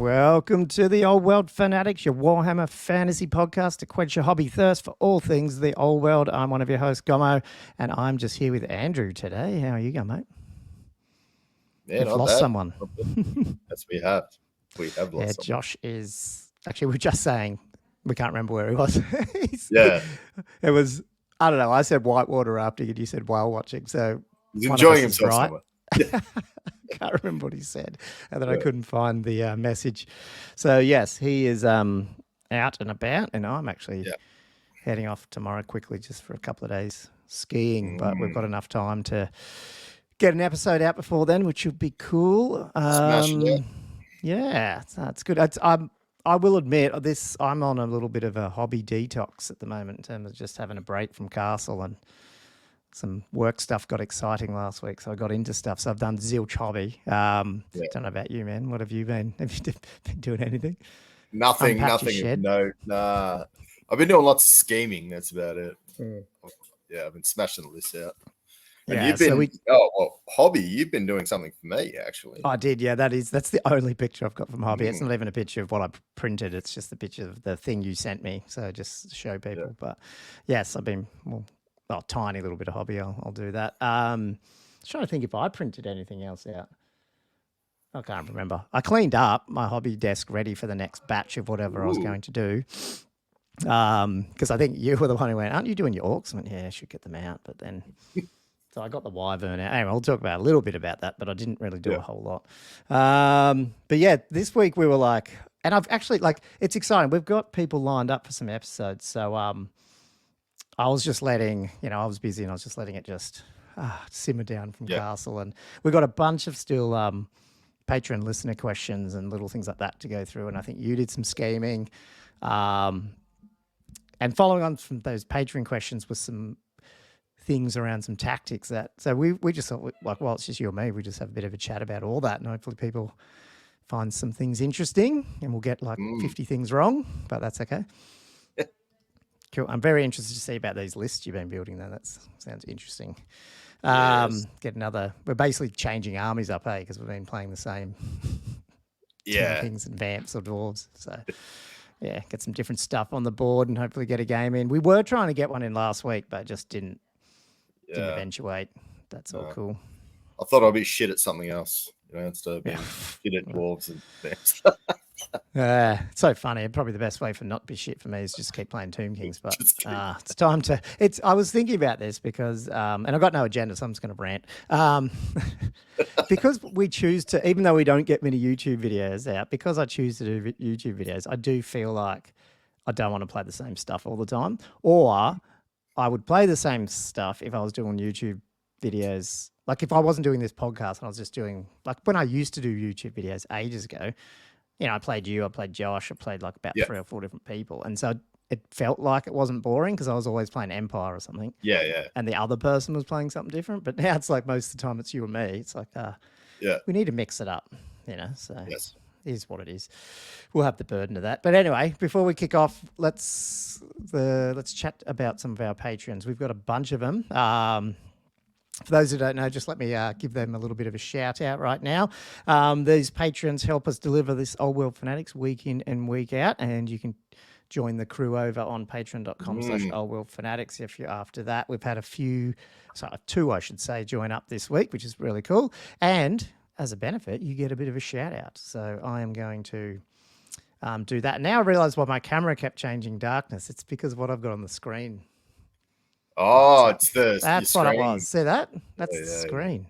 Welcome to the Old World Fanatics, your Warhammer fantasy podcast to quench your hobby thirst for all things the old world. I'm one of your hosts, Gomo, and I'm just here with Andrew today. How are you going, mate? Yeah, You've lost someone. Yes, we have. We have lost someone. Josh is... Actually, we're just saying we can't remember where he was. Yeah. It was... I don't know. I said whitewater rafting and you said whale watching. So he's enjoying himself somewhere. Yeah. I can't remember what he said, and then I couldn't find the message. So yes, he is out and about, and I'm actually heading off tomorrow quickly just for a couple of days skiing. But we've got enough time to get an episode out before then, which would be cool. Smash it. Yeah, that's good. I will admit this. I'm on a little bit of a hobby detox at the moment in terms of just having a break from Castle, and some work stuff got exciting last week, so I got into stuff. So I've done zilch hobby. Don't know about you, man. What have you been? Have you been doing anything? Nothing. No, nah. I've been doing lots of scheming. That's about it. Yeah, I've been smashing the list out. And you've been, hobby, you've been doing something for me, actually. I did, yeah. That's the only picture I've got from hobby. It's not even a picture of what I printed. It's just the picture of the thing you sent me. So just to show people. Yeah. But yes, I've been, tiny little bit of hobby. I'll do that. Trying to think if I printed anything else out. I can't remember. I cleaned up my hobby desk ready for the next batch of whatever I was going to do. Because I think you were the one who went, aren't you doing your orcs? I went, yeah, I should get them out. But then... So I got the wyvern out. Anyway, I'll talk about a little bit about that, but I didn't really do a whole lot. But yeah, this week we were like, and I've actually it's exciting. We've got people lined up for some episodes. So I was just letting, I was busy and I was just letting it just simmer down from Castle. And we've got a bunch of still Patreon listener questions and little things like that to go through. And I think you did some scheming. And following on from those Patreon questions was some things around some tactics so we just thought, it's just you or me, we just have a bit of a chat about all that, and hopefully people find some things interesting, and we'll get 50 things wrong, but that's okay. Cool. I'm very interested to see about these lists you've been building, though. That sounds interesting. Yes. We're basically changing armies up, because we've been playing the same things and vamps or dwarves, so get some different stuff on the board and hopefully get a game in. We were trying to get one in last week, but just didn't eventuate. That's all cool. I thought I'd be shit at something else, instead of being shit at dwarves and things. It's so funny. Probably the best way for not to be shit for me is just keep playing Tomb Kings. But it's time to. I was thinking about this because, and I've got no agenda, so I'm just going to rant. Because we choose to, even though we don't get many YouTube videos out, because I choose to do YouTube videos, I do feel like I don't want to play the same stuff all the time. Or I would play the same stuff if I was doing YouTube videos. Like if I wasn't doing this podcast and I was just doing, like when I used to do YouTube videos ages ago, I played you, I played Josh, I played about 3 or 4 different people. And so it felt like it wasn't boring because I was always playing Empire or something. Yeah. And the other person was playing something different. But now it's like most of the time it's you and me. It's like, we need to mix it up, so it is what it is. We'll have the burden of that. But anyway, before we kick off, let's chat about some of our Patreons. We've got a bunch of them. For those who don't know, just let me give them a little bit of a shout out right now. These patrons help us deliver this Old World Fanatics week in and week out, and you can join the crew over on patreon.com/oldworldfanatics if you're after that. We've had two, I should say, join up this week, which is really cool. And as a benefit, you get a bit of a shout out. So I am going to do that. Now I realize why my camera kept changing darkness. It's because of what I've got on the screen. Oh, that's what it was. See that? That's the screen.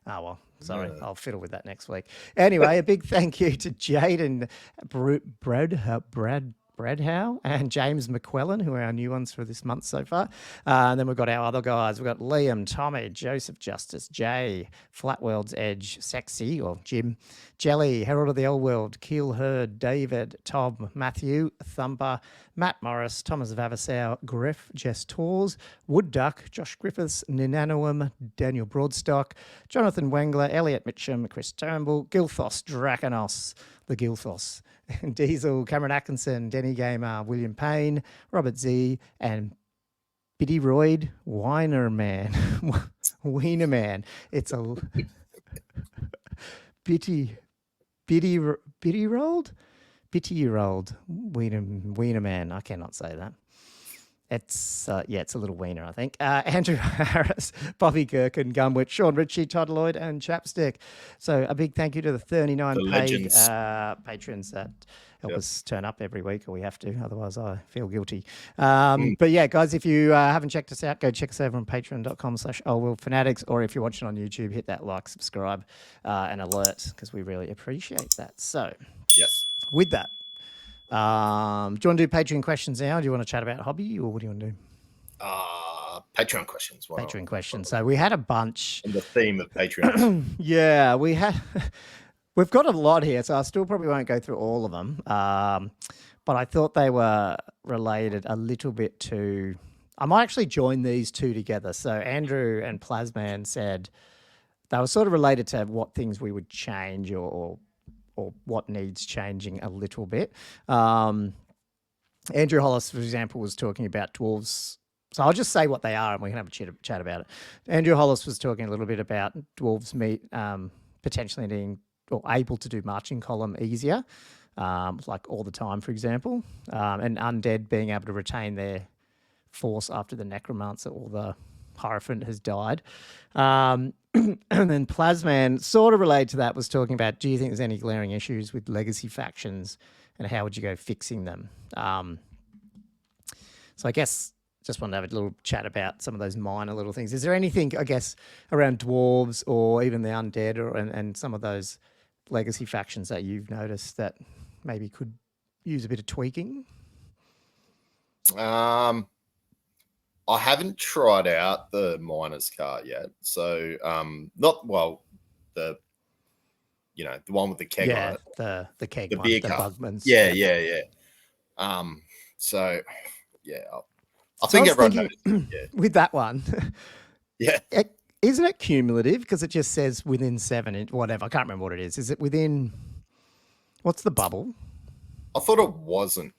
Oh, well, sorry. Yeah. I'll fiddle with that next week. Anyway, a big thank you to Jade and Bradhow and James McQuillan, who are our new ones for this month so far. And then we've got our other guys. We've got Liam, Tommy, Joseph Justice, Jay, Flatworld's Edge, Sexy, or Jim, Jelly, Herald of the Old World, Keel Herd, David, Tom, Matthew, Thumper, Matt Morris, Thomas Vavasow, Griff, Jess Tors, Wood Duck, Josh Griffiths, Ninanoum, Daniel Broadstock, Jonathan Wengler, Elliot Mitchum, Chris Turnbull, Gilthos, Draconos, the Gilthos, Diesel, Cameron Atkinson, Denny Gamer, William Payne, Robert Z, and Biddy Royd, Wienerman. It's a Bitty Bitty-year-old wiener man. I cannot say that. It's it's a little wiener, I think. Andrew Harris, Bobby Gherkin, Gumwit, Sean Ritchie, Todd Lloyd, and Chapstick. So a big thank you to the 39 paid patrons that help us turn up every week, or we have to, otherwise I feel guilty. But yeah, guys, if you haven't checked us out, go check us over on patreon.com/oldworldfanatics, or if you're watching on YouTube, hit that like, subscribe, and alert, because we really appreciate that. So yes, with that, do you want to do Patreon questions now? Do you want to chat about hobby, or what do you want to do? Patreon questions. Patreon questions. So we had a bunch. And the theme of Patreon. Yeah, we've got a lot here, so I still probably won't go through all of them. But I thought they were related a little bit to. I might actually join these two together. So Andrew and Plasman said they were sort of related to what things we would change or what needs changing a little bit. Andrew Hollis, for example, was talking about dwarves. So I'll just say what they are and we can have a chat about it. Andrew Hollis was talking a little bit about dwarves potentially needing or able to do marching column easier, like all the time, for example, and undead being able to retain their force after the necromancer or the Hierophant has died. And then Plasman, sort of related to that, was talking about, do you think there's any glaring issues with legacy factions and how would you go fixing them? So I guess just wanted to have a little chat about some of those minor little things. Is there anything, I guess, around dwarves or even the undead and some of those legacy factions that you've noticed that maybe could use a bit of tweaking? I haven't tried out the miner's cart yet. So the one with the keg on it. The keg the one, beer the cart. Bugman's. Yeah. So yeah, I think everyone knows. Yeah. With that one. Yeah. Isn't it cumulative? Because it just says within 7, whatever. I can't remember what it is. Is it within, what's the bubble? I thought it wasn't.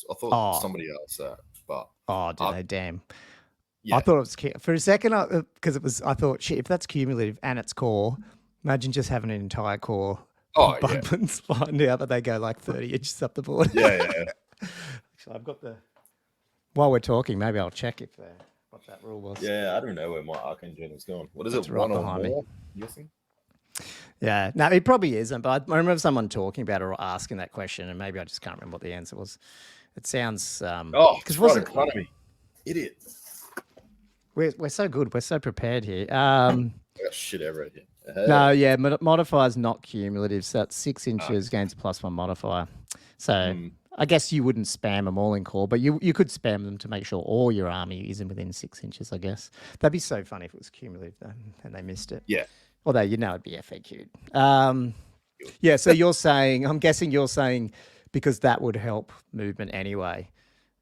I thought somebody else but. Oh, damn. Yeah. I thought it was, for a second, because I thought, shit, if that's cumulative and it's core, imagine just having an entire core of Bugmans find out that they go like 30 inches up the board. Yeah. Actually, I've got while we're talking, maybe I'll check what that rule was. Yeah, I don't know where my Arcane Journal's gone. What is it? Right one or behind more? me. I'm guessing? Yeah, no, it probably isn't, but I remember someone talking about it or asking that question, and maybe I just can't remember what the answer was. It sounds... it's right in front of me. Idiot. We're so good. We're so prepared here. I got shit everywhere here. No, yeah, modifier is not cumulative, so that's 6 inches gains a +1 modifier. So I guess you wouldn't spam them all in core, but you could spam them to make sure all your army isn't within 6 inches, I guess. That'd be so funny if it was cumulative though, and they missed it. Yeah. Although it'd be FAQ'd. Yeah, so I'm guessing you're saying because that would help movement anyway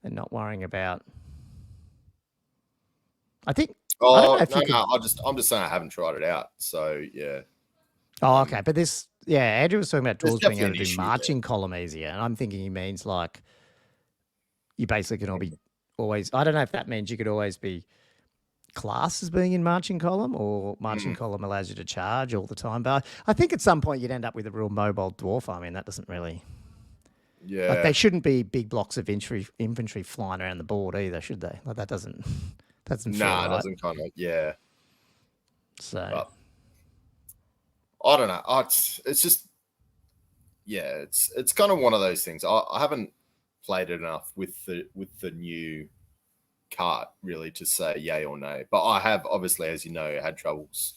and not worrying about... I think... I'm just saying I haven't tried it out. So, yeah. Oh, okay. But Andrew was talking about dwarves being able to do marching column easier. And I'm thinking he means like you basically can always... I don't know if that means you could always be classed as being in marching column or marching column allows you to charge all the time. But I think at some point you'd end up with a real mobile dwarf army, and that doesn't really... Yeah. Like they shouldn't be big blocks of infantry flying around the board either, should they? Like that doesn't... It doesn't kind of, yeah. So but, I don't know. It's just, yeah. It's kind of one of those things. I haven't played it enough with the new cart really to say yay or nay. But I have obviously, as you know, had troubles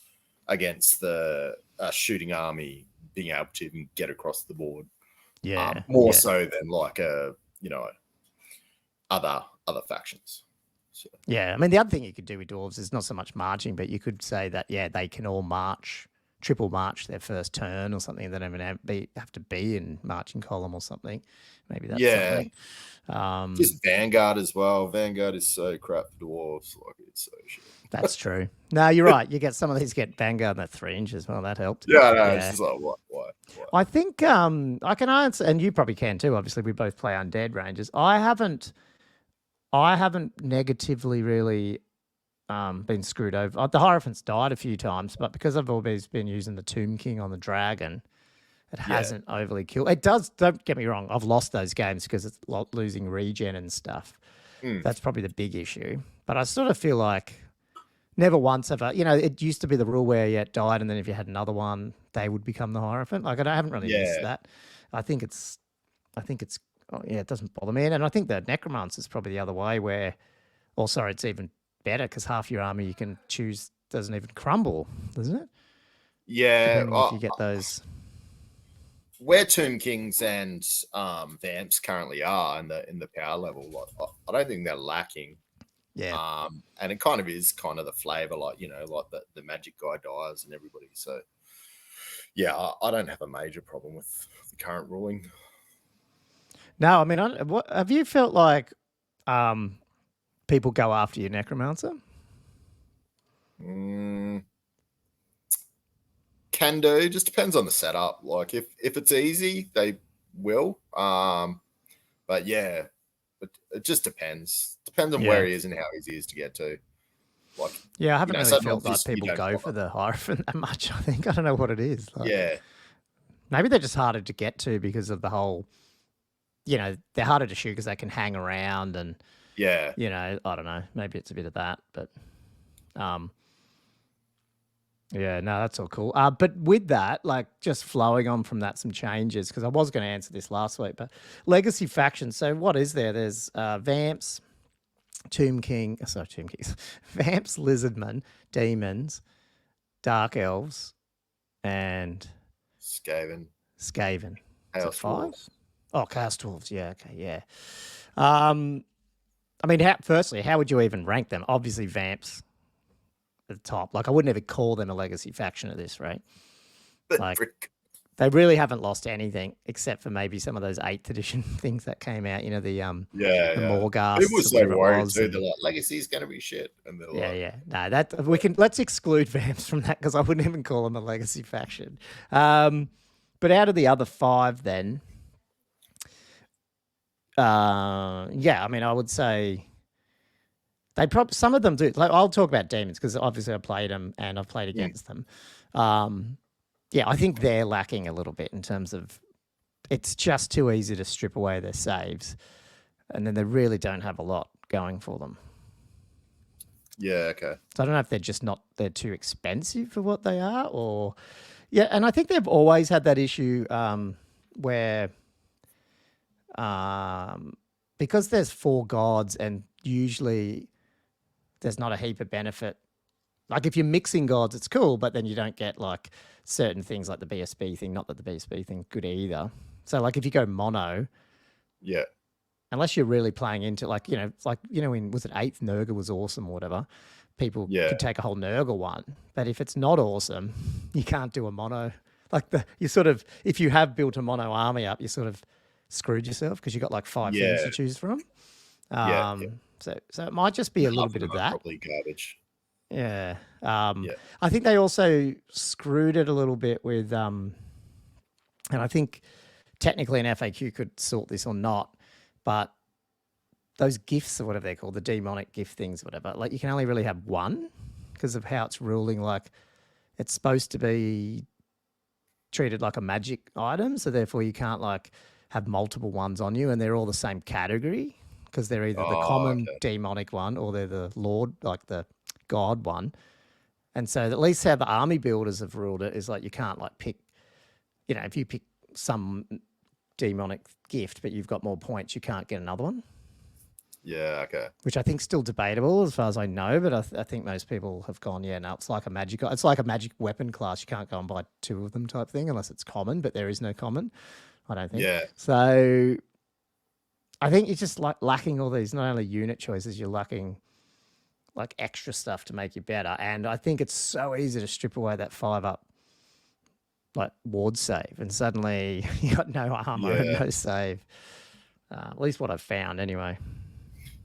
against the shooting army being able to even get across the board. Yeah, more so than like other factions. So. Yeah, I mean, the other thing you could do with dwarves is not so much marching, but you could say that, they can all triple march their first turn or something. They don't even have to be in marching column or something. Maybe that's something. Just Vanguard as well. Vanguard is so crap for dwarves. Like, it's so shit. That's true. No, you're right. You get some of these get Vanguard in that 3 inches. Well, that helped. Yeah, no, it's just like, why? I think I can answer, and you probably can too. Obviously, we both play undead ranges. I haven't negatively really been screwed over. The Hierophant's died a few times, but because I've always been using the Tomb King on the dragon, It hasn't overly killed. It does. Don't get me wrong. I've lost those games because it's losing regen and stuff. That's probably the big issue. But I sort of feel like never once ever. It used to be the rule where it died, and then if you had another one, they would become the Hierophant. Like I haven't really missed that. I think it's. It doesn't bother me, and I think the Necromancer is probably the other way where, it's even better because half your army you can choose doesn't even crumble, doesn't it? Yeah, if you get those. Where Tomb Kings and Vamps currently are in the power level, I don't think they're lacking. Yeah. And it kind of is kind of the flavor, like the magic guy dies and everybody. So yeah, I don't have a major problem with the current ruling. No, I mean, what have you felt like? People go after your Necromancer? Can do. Just depends on the setup. Like if it's easy, they will. But yeah, it just depends. Depends on where he is and how easy he is to get to. Like I haven't really felt like people go for the Hierophant that much. I think I don't know what it is. Like, maybe they're just harder to get to because of the whole. They're harder to shoot because they can hang around and. I don't know. Maybe it's a bit of that, but that's all cool. But with that, like just flowing on from that, some changes, because I was going to answer this last week, but legacy factions. So what is there? There's Vamps, Vamps, Lizardmen, Demons, Dark Elves, and Skaven. Chaos 5? Oh, Chaos Dwarves. Yeah, okay, yeah. I mean, firstly, how would you even rank them? Obviously, Vamps at the top. Like, I wouldn't even call them a legacy faction at this rate. Like, they really haven't lost anything except for maybe some of those 8th edition things that came out. The Morghast. It was so worried too. They're like, legacy's going to be shit. And they're No, let's exclude Vamps from that because I wouldn't even call them a legacy faction. But out of the other 5, then. I mean, I would say some of them do. Like, I'll talk about demons because obviously I played them and I've played against them. I think they're lacking a little bit in terms of it's just too easy to strip away their saves, and then they really don't have a lot going for them. Yeah, okay. So I don't know if they're too expensive for what they are, or and I think they've always had that issue where. Because there's 4 gods and usually there's not a heap of benefit. Like if you're mixing gods, it's cool, but then you don't get like certain things like the BSB thing. Not that the BSB thing good either. So like if you go mono, unless you're really playing into was it 8th Nurgle was awesome or whatever. People could take a whole Nurgle one, but if it's not awesome, you can't do a mono. Like if you have built a mono army up, you sort of screwed yourself because you got like 5 things to choose from. So it might just be a little bit of that. Probably garbage. Yeah. I think they also screwed it a little bit with and I think technically an FAQ could sort this or not, but those gifts or whatever they're called, the demonic gift things, whatever, like you can only really have one because of how it's ruling. Like it's supposed to be treated like a magic item, so therefore you can't like have multiple ones on you, and they're all the same category because they're either the common demonic one or they're the lord, like the god one. And so at least how the army builders have ruled it is like you can't like pick, if you pick some demonic gift but you've got more points, you can't get another one. Yeah, okay. Which I think is still debatable as far as I know, but I think most people have gone, no, it's like a magic weapon class. You can't go and buy 2 of them type thing unless it's common, but there is no common. I don't think. Yeah. So I think you're just like lacking all these, not only unit choices, you're lacking like extra stuff to make you better. And I think it's so easy to strip away that 5-up like ward save, and suddenly you got no armor and no save. At least what I've found anyway.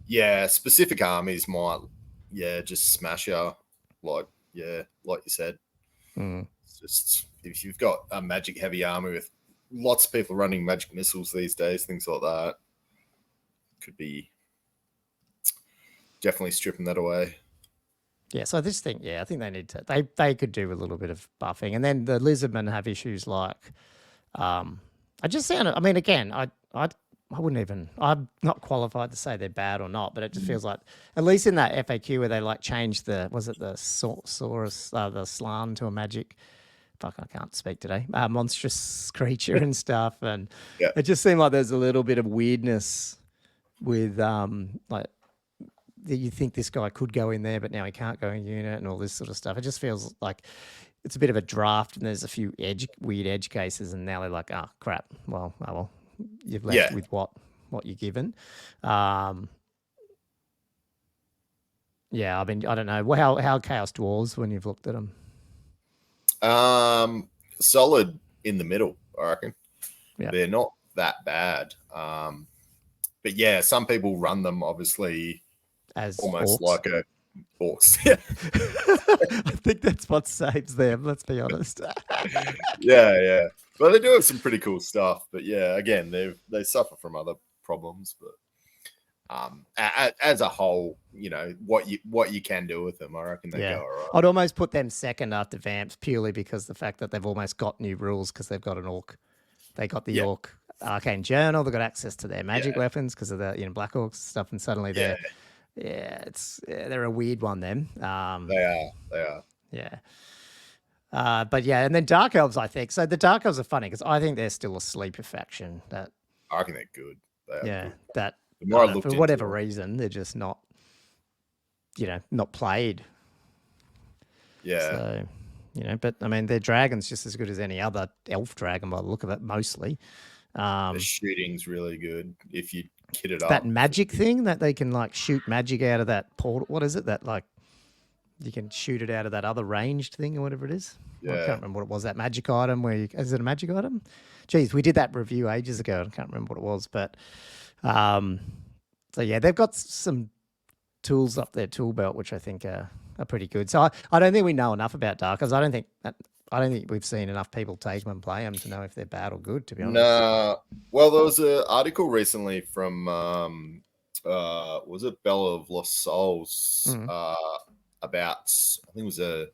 Yeah, specific armies might, just smash you. Like you said. It's just if you've got a magic heavy army with lots of people running magic missiles these days, things like that, could be definitely stripping that away. Yeah, so I just think, I think they need to, they could do a little bit of buffing. And then the Lizardmen have issues like I just sound. I mean, again, I wouldn't even. I'm not qualified to say they're bad or not, but it just feels like, at least in that FAQ where they like changed the, was it the Saurus, the Slan to a magic. Fuck, I can't speak today. Monstrous creature and stuff, and it just seemed like there's a little bit of weirdness with like you think this guy could go in there, but now he can't go in unit and all this sort of stuff. It just feels like it's a bit of a draft, and there's a few weird edge cases, and now they're like, oh crap. Well, you've left with what you're given. Yeah, I mean, I don't know how Chaos Dwarves when you've looked at them. Solid in the middle, I reckon. Yeah, they're not that bad. But yeah, some people run them obviously as almost orcs. like a orcs. I think that's what saves them. Let's be honest. yeah. But they do have some pretty cool stuff. But yeah, again, they suffer from other problems. But as a whole, you know what you can do with them, I reckon they go all right. I'd almost put them second after Vamps purely because the fact that they've almost got new rules because they've got an orc. They got the orc arcane journal. They've got access to their magic weapons because of the Black Orcs stuff, and suddenly they're they're a weird one. Then they are. Yeah. But yeah, and then Dark Elves, I think. So the Dark Elves are funny because I think they're still a sleeper faction. That I reckon they're good. Good. That for whatever reason, they're just not, not played. Yeah. So, but I mean, their dragon's just as good as any other elf dragon by the look of it, mostly. The shooting's really good if you kit it up. That magic thing that they can like shoot magic out of that portal. What is it that like you can shoot it out of that other ranged thing or whatever it is? Yeah. I can't remember what it was. That magic item is it a magic item? Geez, we did that review ages ago. I can't remember what it was, but so yeah, they've got some tools up their tool belt, which I think are pretty good. So I don't think we know enough about Darkers. I don't think we've seen enough people take them and play them to know if they're bad or good, to be honest. No. Well, there was an article recently from was it Bella of Lost Souls about, I think it was a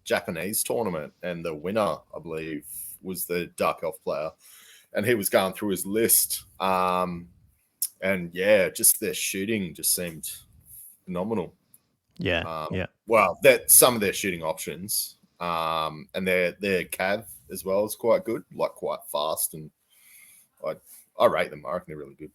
Japanese tournament, and the winner, I believe, was the Dark Elf player, and he was going through his list, and yeah, just their shooting just seemed phenomenal. Yeah. Well, that some of their shooting options, and their cav as well is quite good, like quite fast, and I rate them. I reckon they're really good.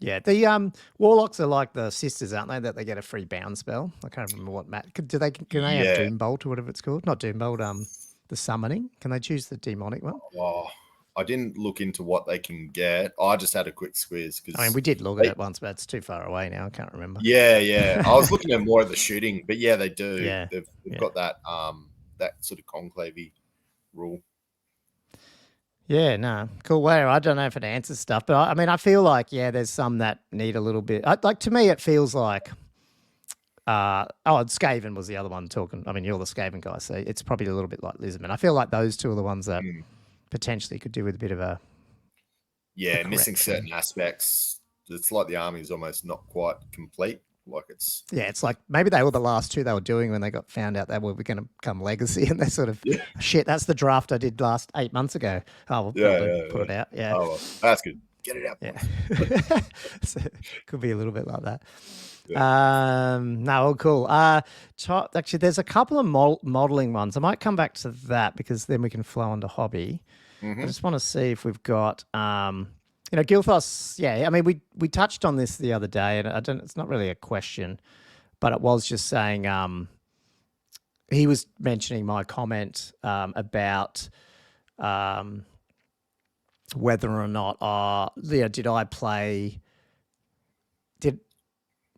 Yeah, the warlocks are like the sisters, aren't they? That they get a free bound spell. I can't remember what can they have Doombolt or whatever it's called? Not Doombolt. The summoning. Can they choose the demonic one? Oh, I didn't look into what they can get. I just had a quick squeeze because I mean we did look at it once, but it's too far away now. I can't remember. Yeah. I was looking at more of the shooting, but yeah, they do. Yeah, they've got that that sort of conclave rule. Yeah, no, cool. Well, I don't know if it answers stuff, but I mean, I feel like there's some that need a little bit. Like to me, it feels like. Skaven was the other one talking. I mean, you're the Skaven guy, so it's probably a little bit like Lisbon. I feel like those two are the ones that potentially could do with a bit of a missing certain aspects. It's like the army is almost not quite complete. Like it's like maybe they were the last two they were doing when they got found out they were going to become legacy, and they sort of shit. That's the draft I did 8 months ago. Oh, we'll put it out. Yeah, well, that's good. Get it out. Yeah, so could be a little bit like that. Yeah. No, cool. Actually, there's a couple of modeling ones. I might come back to that because then we can flow onto hobby. I just want to see if we've got, Gilthos. Yeah, I mean, we touched on this the other day, and it's not really a question, but it was just saying, he was mentioning my comment about whether or not, did I play?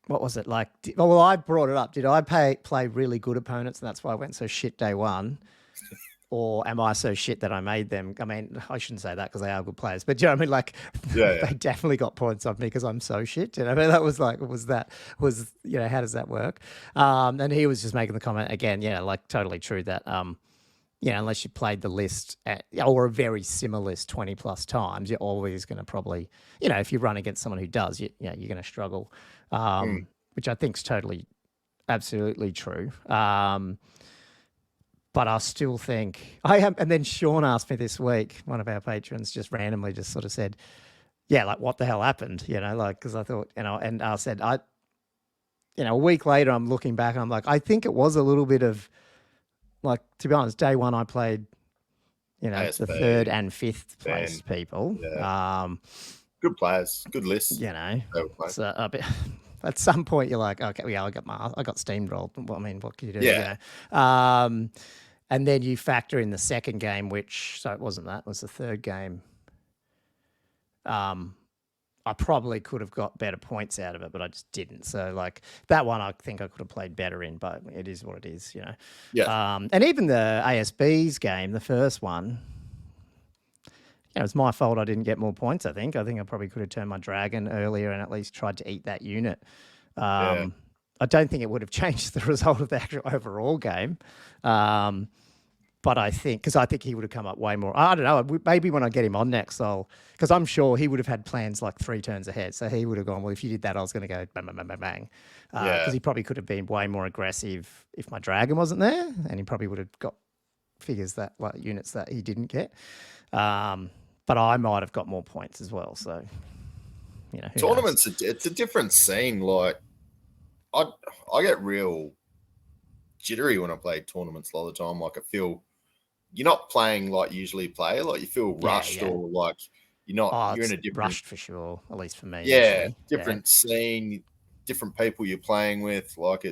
What was it like? Well, I brought it up. Did I play really good opponents, and that's why I went so shit day one? Or am I so shit that I made them? I mean, I shouldn't say that because they are good players, but you know what I mean? Like, they definitely got points off me because I'm so shit. You know, I mean, that was like, how does that work? And he was just making the comment again, like totally true that, unless you played the list or a very similar list 20 plus times, you're always going to probably, if you run against someone who does, you're going to struggle. Which I think is absolutely true. But But I still think I am. And then Sean asked me this week, one of our patrons just randomly just sort of said, yeah, like what the hell happened? Like, because I thought, and I said, a week later, I'm looking back and I'm like, I think it was a little bit of like, to be honest, day one, I played, ASB, the third and fifth place people. Yeah. Good players, good list. So a bit, at some point you're like, okay, yeah, I got steamrolled. Well, I mean, what can you do? Yeah. And then you factor in the second game, so it wasn't that, it was the third game. I probably could have got better points out of it, but I just didn't. So like that one, I think I could have played better in, but it is what it is, Yeah. And even the ASB's game, the first one, it was my fault I didn't get more points, I think. I probably could have turned my dragon earlier and at least tried to eat that unit. I don't think it would have changed the result of the actual overall game. But I think he would have come up way more. I don't know. Maybe when I get him on next, because I'm sure he would have had plans like 3 turns ahead. So he would have gone, well, if you did that, I was going to go bang, bang, bang, bang, bang. Because he probably could have been way more aggressive if my dragon wasn't there. And he probably would have got units that he didn't get. But I might have got more points as well. So, tournaments, it's a different scene. Like, I get real jittery when I play tournaments a lot of the time. Like, I feel you're not playing like you usually play. Like, you feel rushed or like you're not. You're in a different rushed for sure. At least for me. Yeah, different scene, different people you're playing with. Like,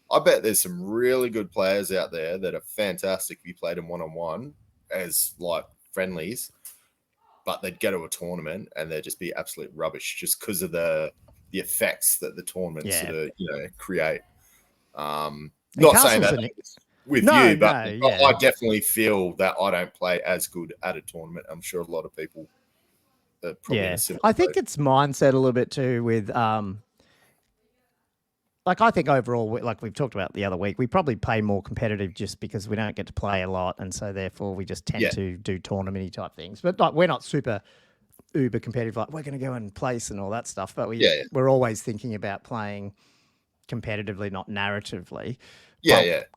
I bet there's some really good players out there that are fantastic if you played them one-on-one as like friendlies. But they'd go to a tournament and they'd just be absolute rubbish just because of the effects that the tournament sort of create. Not saying that with you, but I definitely feel that I don't play as good at a tournament. I'm sure a lot of people are probably in a similar I think it's mindset a little bit too with like I think overall, like we've talked about the other week, we probably play more competitive just because we don't get to play a lot, and so therefore we just tend to do tournament-y type things. But like we're not super uber competitive, like we're going to go and place and all that stuff. But we're always thinking about playing competitively, not narratively.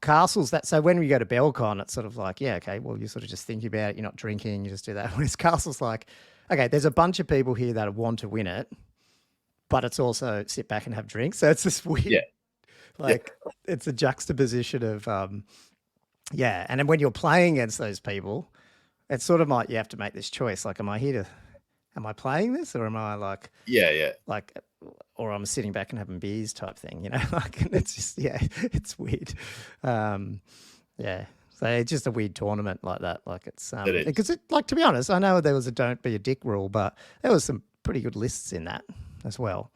Castles so when we go to Belcon, it's sort of like, okay, well, you're sort of just thinking about it, you're not drinking, you just do that. Whereas Castle's like, okay, there's a bunch of people here that want to win it, but it's also sit back and have drinks. So it's this weird, it's a juxtaposition of, and then when you're playing against those people, it's sort of like you have to make this choice. Like, am I playing this or am I like, like, or I'm sitting back and having beers type thing, like, and it's just, it's weird. So it's just a weird tournament like that. Like it's, because like, to be honest, I know there was a don't be a dick rule, but there was some pretty good lists in that as well.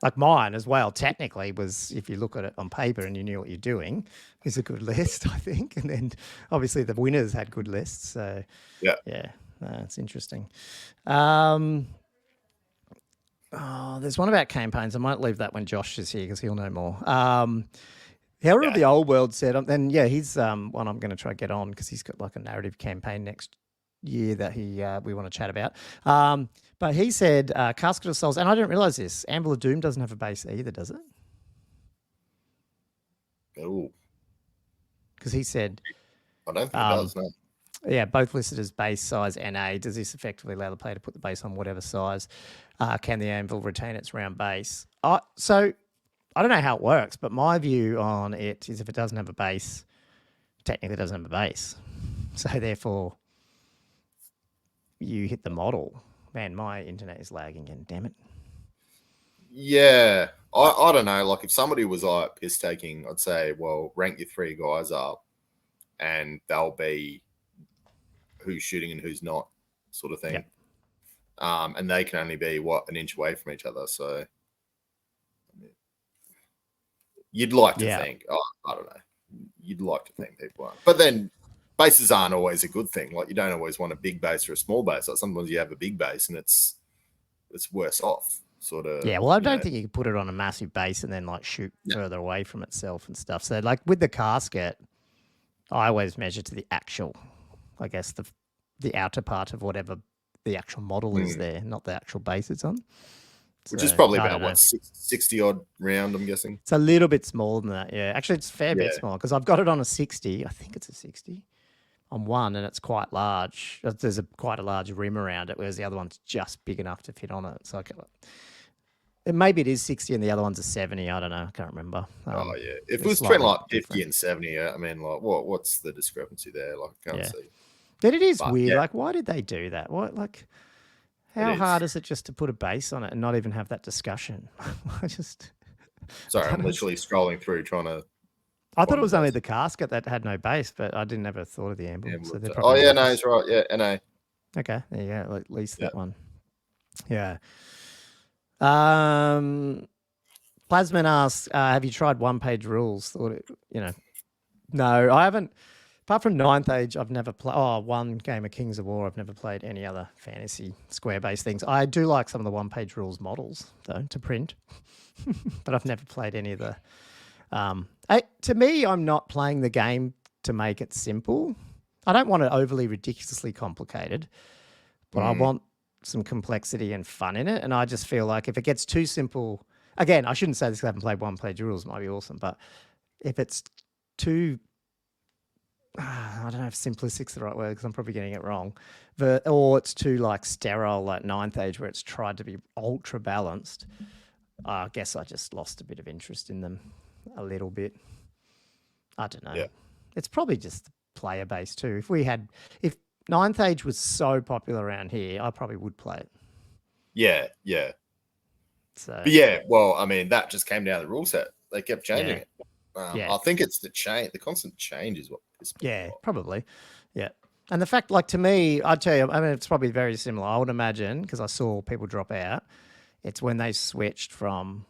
Like mine as well, technically was, if you look at it on paper and you knew what you're doing, is a good list, I think. And then obviously the winners had good lists. So it's interesting. There's one about campaigns. I might leave that when Josh is here because he'll know more. Hero of the Old World said, then he's one I'm going to try to get on because he's got like a narrative campaign next year that we want to chat about. But he said Casket of Souls, and I didn't realize this, Anvil of Doom doesn't have a base either, does it? Oh. Because he said... I don't think it does, no. Yeah, both listed as base size NA. Does this effectively allow the player to put the base on whatever size? Can the Anvil retain its round base? So I don't know how it works, but my view on it is if it doesn't have a base, technically it doesn't have a base. So therefore, you hit the model. Man, my internet is lagging again, damn it. Yeah, I don't know. Like if somebody was like piss taking, I'd say, well, rank your 3 guys up and they'll be who's shooting and who's not sort of thing. Yep. And they can only be, an inch away from each other. So you'd like to think, I don't know. You'd like to think people are. But then bases aren't always a good thing. Like you don't always want a big base or a small base. Like sometimes you have a big base and it's worse off. Sort of. Yeah, well, I don't think you can put it on a massive base and then like shoot further away from itself and stuff. So like with the casket, I always measure to the actual, I guess the outer part of whatever the actual model is there, not the actual base it's on. Which is probably about, what, 60 odd round, I'm guessing? It's a little bit smaller than that, yeah. Actually, it's a fair bit smaller because I've got it on a 60. I think it's a 60 on one, and it's quite large. There's quite a large rim around it, whereas the other one's just big enough to fit on it. So maybe it is 60 and the other one's a 70. I don't know. I can't remember. If it was between like 50 and 70, I mean, like, what's the discrepancy there? Like, I can't see. But it is weird. Like, why did they do that? How hard is it just to put a base on it and not even have that discussion? Sorry, I'm literally scrolling through trying to. I thought it was only the casket that had no base, but I didn't ever thought of the amble. So no, he's right. Yeah, NA. Okay, there you go. At least that one. Yeah. Plasman asks, have you tried one-page rules? No, I haven't. Apart from Ninth Age, I've never played. One game of Kings of War. I've never played any other fantasy square-based things. I do like some of the one-page rules models, though, to print, but I've never played any of the. To me, I'm not playing the game to make it simple. I don't want it overly ridiculously complicated, but I want some complexity and fun in it. And I just feel like if it gets too simple, again, I shouldn't say this because I haven't played one-page rules. It might be awesome, but if it's too, I don't know if simplistic's the right word because I'm probably getting it wrong, or it's too like sterile, like Ninth Age, where it's tried to be ultra balanced. I guess I just lost a bit of interest in them a little bit. I don't know. Yeah. It's probably just the player base too. If Ninth Age was so popular around here, I probably would play it. Yeah. So, but well, I mean, that just came down to the rule set. They kept changing it. I think it's the constant change is what pisses me off. Probably. Yeah. And the fact, like, to me, I'd tell you, I mean, it's probably very similar. I would imagine, because I saw people drop out, it's when they switched from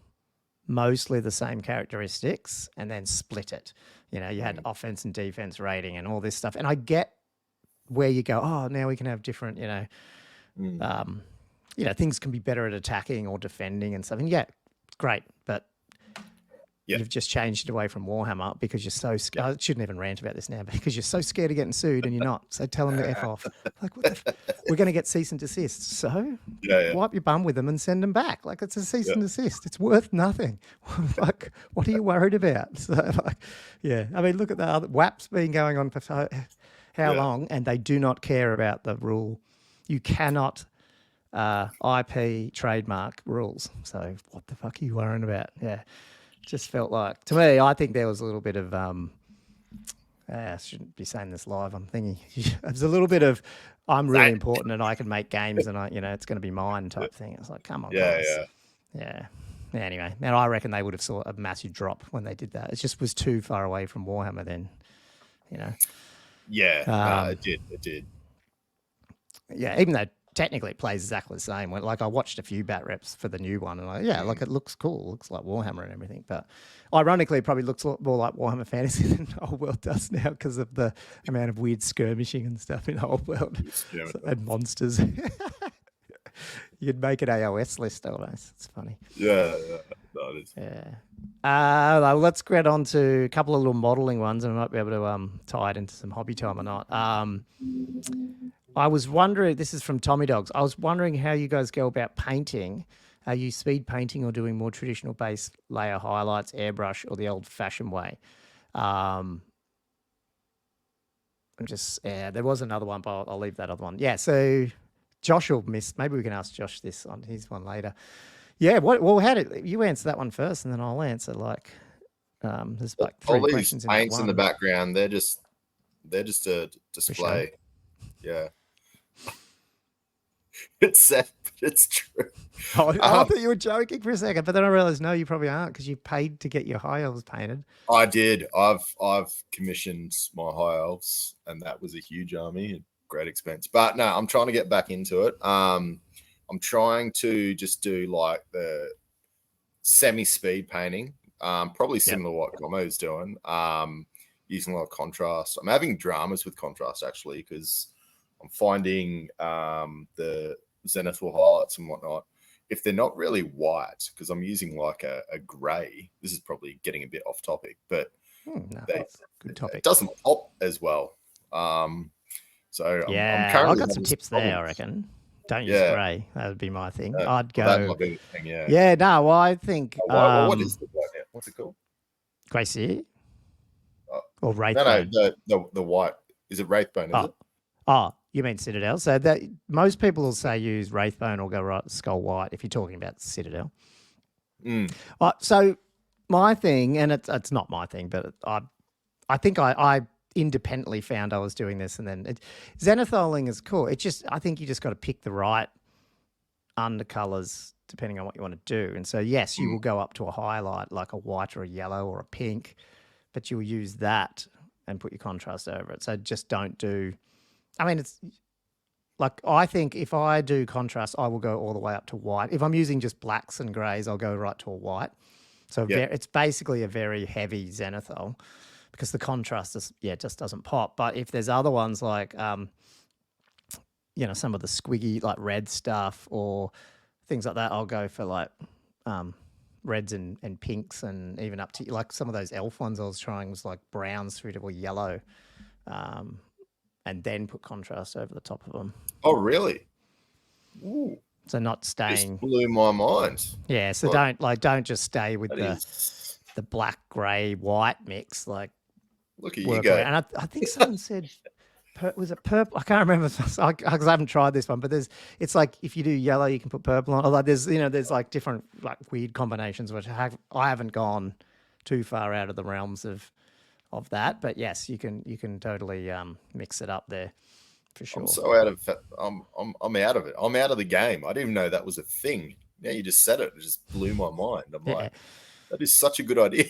mostly the same characteristics and then split it. You had offense and defense rating and all this stuff. And I get where you go, now we can have different, things can be better at attacking or defending and stuff. And great. But you've just changed it away from Warhammer because you're so scared. I shouldn't even rant about this now, but because you're so scared of getting sued and you're not. So tell them to F off. Like, we're going to get cease and desist. So wipe your bum with them and send them back. Like, it's a cease and desist. It's worth nothing. Like, what are you worried about? So, I mean, look at the other WAP's been going on for how long, and they do not care about the rule. You cannot IP trademark rules. So what the fuck are you worrying about? Yeah. Just felt like, to me, I think there was a little bit of, I shouldn't be saying this live, I'm thinking, there's a little bit of, I'm really important and I can make games and it's going to be mine type thing. It's like, come on, guys. Yeah. Anyway, and I reckon they would have saw a massive drop when they did that. It just was too far away from Warhammer then, Yeah, it did. Yeah, even though technically it plays exactly the same. Like, I watched a few bat reps for the new one and like, it looks cool. It looks like Warhammer and everything. But ironically, it probably looks a lot more like Warhammer Fantasy than the whole world does now because of the amount of weird skirmishing and stuff in the whole world. And monsters. You'd make an AOS list almost. It's funny. Yeah. No, it is. Yeah. Let's get on to a couple of little modelling ones and we might be able to tie it into some hobby time or not. I was wondering, this is from Tommy Dogs, I was wondering how you guys go about painting. Are you speed painting or doing more traditional base layer highlights, airbrush, or the old-fashioned way? There was another one, but I'll leave that other one. Yeah, so Josh will maybe we can ask Josh this on his one later. Yeah, how did you answer that one first, and then I'll answer there's like three questions in that one. All these paints in the background, they're just a display. Yeah. It's sad, but it's true. I thought you were joking for a second, but then I realized no, you probably aren't because you paid to get your high elves painted. I did. I've commissioned my high elves, and that was a huge army at great expense. But no, I'm trying to get back into it. I'm trying to just do like the semi-speed painting, probably similar to what Gomo's doing. Using a lot of contrast. I'm having dramas with contrast actually because I'm finding the zenithal highlights and whatnot, if they're not really white, because I'm using like a grey, this is probably getting a bit off topic, but that's a good topic. It doesn't pop as well. So I'm currently I've got some tips there, I reckon. don't use grey. That would be my thing. I'd go. That might be the thing, yeah. Yeah, no, I think. What is the white now? What's it called? Grey Seer? Or Wraithbone? No, the white. Is it Wraithbone, is it? Oh, you mean Citadel? So that most people will say use Wraithbone or go Skull White if you're talking about Citadel. So my thing, and it's not my thing, but I think I independently found I was doing this, and then zenitholing is cool. It just, I think you just got to pick the right undercolors depending on what you want to do. And so yes, you will go up to a highlight like a white or a yellow or a pink, but you'll use that and put your contrast over it. So just don't do. I mean, it's like, I think if I do contrast, I will go all the way up to white. If I'm using just blacks and greys, I'll go right to a white. So it's basically a very heavy zenithal because the contrast is, just doesn't pop. But if there's other ones like, some of the squiggy, like red stuff or things like that, I'll go for like reds and pinks, and even up to like some of those elf ones I was trying was like browns through to yellow. And then put contrast over the top of them. Oh, really? Ooh. So not staying. Just blew my mind. Yeah. So don't just stay with the black, grey, white mix. Like, look at you go. And I think someone said, was it purple? I can't remember because I haven't tried this one. But it's like if you do yellow, you can put purple on. Although there's like different like weird combinations, which I haven't gone too far out of the realms of that, but yes, you can totally mix it up there for sure. I'm so out of I'm out of it. I'm out of the game. I didn't even know that was a thing. Yeah, you just said it. It just blew my mind. I'm like, that is such a good idea.